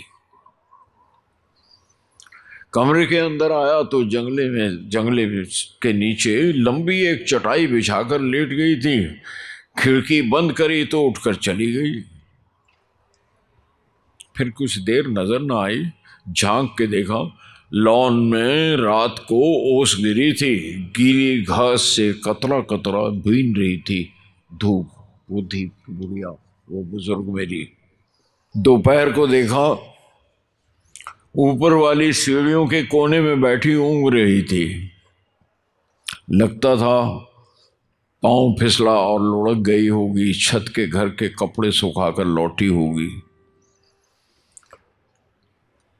कमरे के अंदर आया तो जंगले के नीचे लंबी एक चटाई बिछाकर लेट गई थी। खिड़की बंद करी तो उठकर चली गई। फिर कुछ देर नजर न आई, झांक के देखा लॉन में रात को ओस गिरी थी, गीली घास से कतरा कतरा भीन रही थी धूप। वो थी बुढ़िया, वो बुजुर्ग मेरी। दोपहर को देखा ऊपर वाली सीढ़ियों के कोने में बैठी ऊँघ रही थी। लगता था पाँव फिसला और लुढ़क गई होगी, छत के घर के कपड़े सुखाकर लौटी होगी।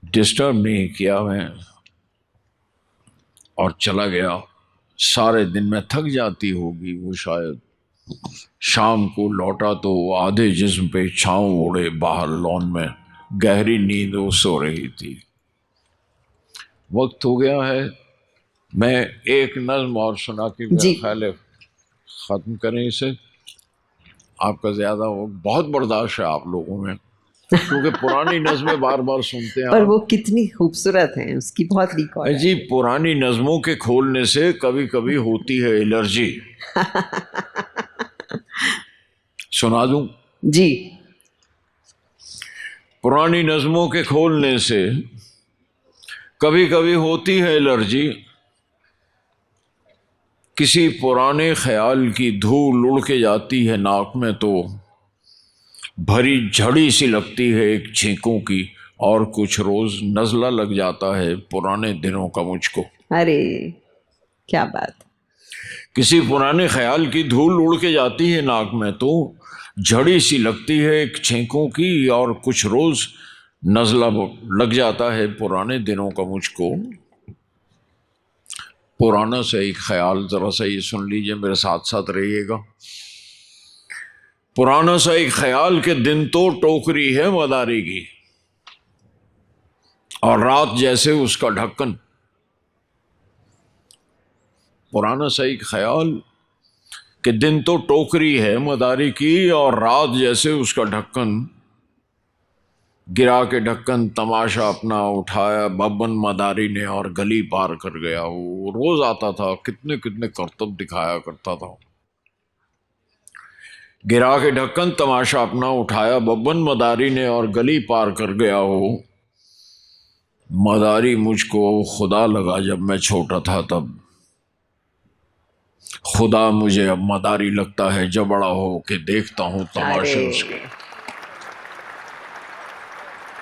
डिस्टर्ब नहीं किया मैं और चला गया। सारे दिन में थक जाती होगी वो शायद। शाम को लौटा तो आधे जिस्म पे छांव ओढ़े बाहर लॉन में गहरी नींद वो सो रही थी। वक्त हो गया है, मैं एक नज्म और सुना के मेरा ख्याल है ख़त्म करें इसे। आपका ज़्यादा बहुत बर्दाश्त है आप लोगों में, क्योंकि पुरानी नज़में बार बार सुनते हैं। पर वो कितनी खूबसूरत हैं, उसकी बहुत रिकॉर्ड है। जी, पुरानी नज़मों के खोलने से कभी कभी होती है एलर्जी। सुना दूं? जी। पुरानी नज़मों के खोलने से कभी कभी होती है एलर्जी। किसी पुराने ख्याल की धूल उड़ के जाती है नाक में तो भरी झड़ी सी लगती है एक छींकों की, और कुछ रोज नज़ला लग जाता है पुराने दिनों का मुझको। अरे क्या बात। किसी पुराने ख्याल की धूल उड़ के जाती है नाक में तो झड़ी सी लगती है एक छींकों की, और कुछ रोज नज़ला लग जाता है पुराने दिनों का मुझको। पुराना सा एक ख्याल, ज़रा सा ये सुन लीजिए, मेरे साथ साथ रहिएगा। पुराना सा एक ख्याल के दिन तो टोकरी है मदारी की, और रात जैसे उसका ढक्कन। पुराना सा एक ख्याल कि दिन तो टोकरी है मदारी की, और रात जैसे उसका ढक्कन। गिरा के ढक्कन तमाशा अपना उठाया बब्बन मदारी ने, और गली पार कर गया। वो रोज आता था, कितने कितने करतब दिखाया करता था। गिरा के ढक्कन तमाशा अपना उठाया बब्बन मदारी ने, और गली पार कर गया हो। मदारी मुझको खुदा लगा जब मैं छोटा था तब, खुदा मुझे अब मदारी लगता है जब बड़ा हो के देखता हूँ तमाशे उसके।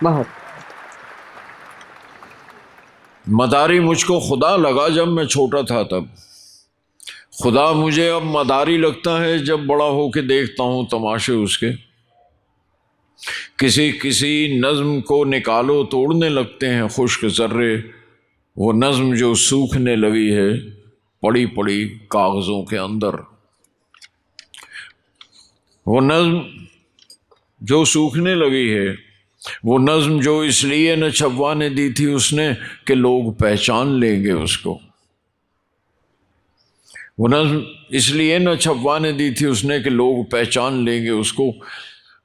बहुत। मदारी मुझको खुदा लगा जब मैं छोटा था तब, खुदा मुझे अब मदारी लगता है जब बड़ा हो के देखता हूँ तमाशे उसके। किसी किसी नज़्म को निकालो तोड़ने लगते हैं खुश्क ज़र्रे, वो नज़्म जो सूखने लगी है पड़ी पड़ी कागज़ों के अंदर। वो नज़्म जो सूखने लगी है, वो नज़्म जो इसलिए न छपवाने दी थी उसने कि लोग पहचान लेंगे उसको। वो नज़्म इसलिए न छपवाने दी थी उसने कि लोग पहचान लेंगे उसको।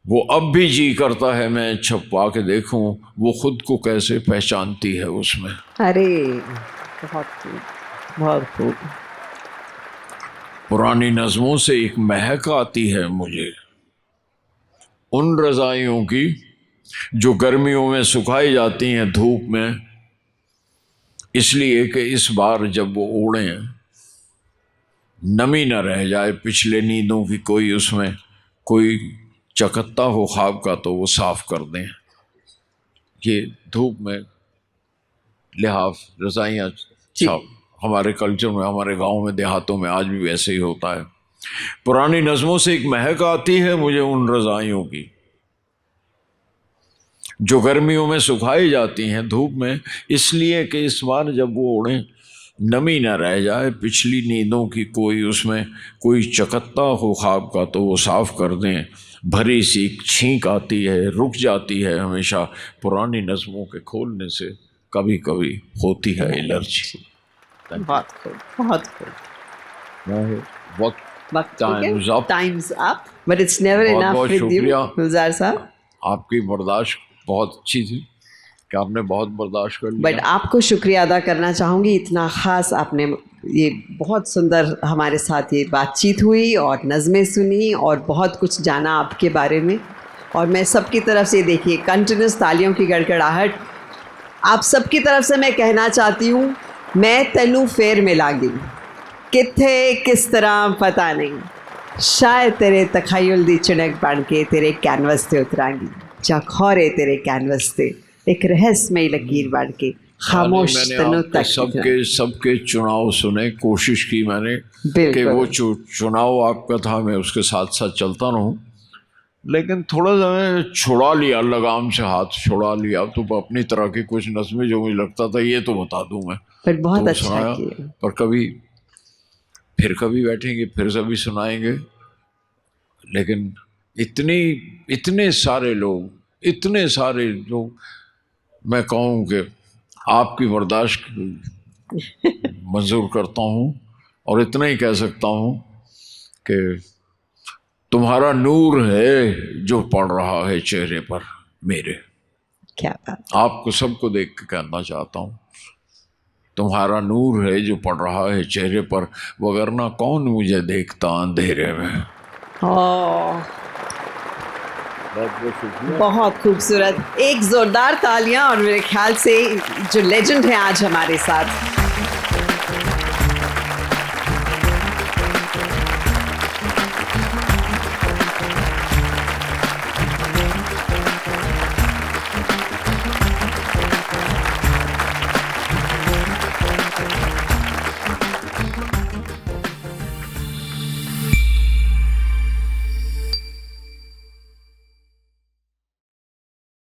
वो अब भी जी करता है मैं छपवा के देखूं वो खुद को कैसे पहचानती है उसमें। अरे बहुत खूब, बहुत खूब। पुरानी नज़मों से एक महक आती है मुझे उन रज़ाइयों की जो गर्मियों में सुखाई जाती हैं धूप में, इसलिए कि इस बार जब वो ओढ़ें नमी न रह जाए पिछले नींदों की, कोई उसमें कोई चकत्ता हो ख्वाब का तो वो साफ कर दें। ये धूप में लिहाफ रज़ाइयाँ साफ, हमारे कल्चर में, हमारे गांव में, देहातों में आज भी वैसे ही होता है। पुरानी नज़मों से एक महक आती है मुझे उन रज़ाइयों की जो गर्मियों में सुखाई जाती हैं धूप में, इसलिए कि इस बार जब वो ओढ़ें नमी न रह जाए पिछली नींदों की, कोई उसमें कोई चकत्ता हो ख्वाब का तो वो साफ कर दें। भरी सी छींक आती है, रुक जाती है हमेशा, पुरानी नज़मों के खोलने से कभी कभी होती है एलर्जी। बहुत खूब, बहुत खूब। वक्त times up, times up, but it's never बहुत इनफ बहुत विद यू शुक्रिया। गुलजार साहब। आपकी बर्दाश्त बहुत अच्छी थी कि आपने बहुत बर्दाश्त कर बट लिया। आपको शुक्रिया अदा करना चाहूँगी, इतना ख़ास आपने ये बहुत सुंदर हमारे साथ ये बातचीत हुई और नज़में सुनी और बहुत कुछ जाना आपके बारे में। और मैं सबकी तरफ से, देखिए कंटिन्यूस तालियों की गड़गड़ाहट, आप सबकी तरफ से मैं कहना चाहती हूँ, मैं तेनू फेर मिलांगी, कित्थे किस तरह पता नहीं, शायद तेरे तखयुल दी चिड़क बन के तेरे कैनवस ते उतरांगी, जा खौरे तेरे कैनवस ते एक रहस्यमयी लकीर बन के खामोश मैंने तनों आपके तक सबके चुनाव सुने, कोशिश की मैंने कि बिल्कुल। वो चुनाव आपका था, मैं उसके साथ साथ चलता रहूं, लेकिन थोड़ा सा मैं छुड़ा लिया, लगाम से हाथ छुड़ा लिया, तो अपनी तरह की कुछ नज़में जो मुझे लगता था ये तो बता दूं मैं, पर बहुत तो अच्छा सुनाया। किया। पर फिर कभी बैठेंगे, फिर सभी सुनाएंगे। लेकिन इतने सारे लोग, मैं कहूँ कि आपकी बर्दाश्त मंजूर करता हूँ और इतना ही कह सकता हूँ कि तुम्हारा नूर है जो पड़ रहा है चेहरे पर मेरे। क्या बात। आपको सबको देख के कहना चाहता हूँ, तुम्हारा नूर है जो पड़ रहा है चेहरे पर, वगरना कौन मुझे देखता अंधेरे में। बहुत खूबसूरत, एक जोरदार तालियां। और मेरे ख्याल से जो लेजेंड है आज हमारे साथ,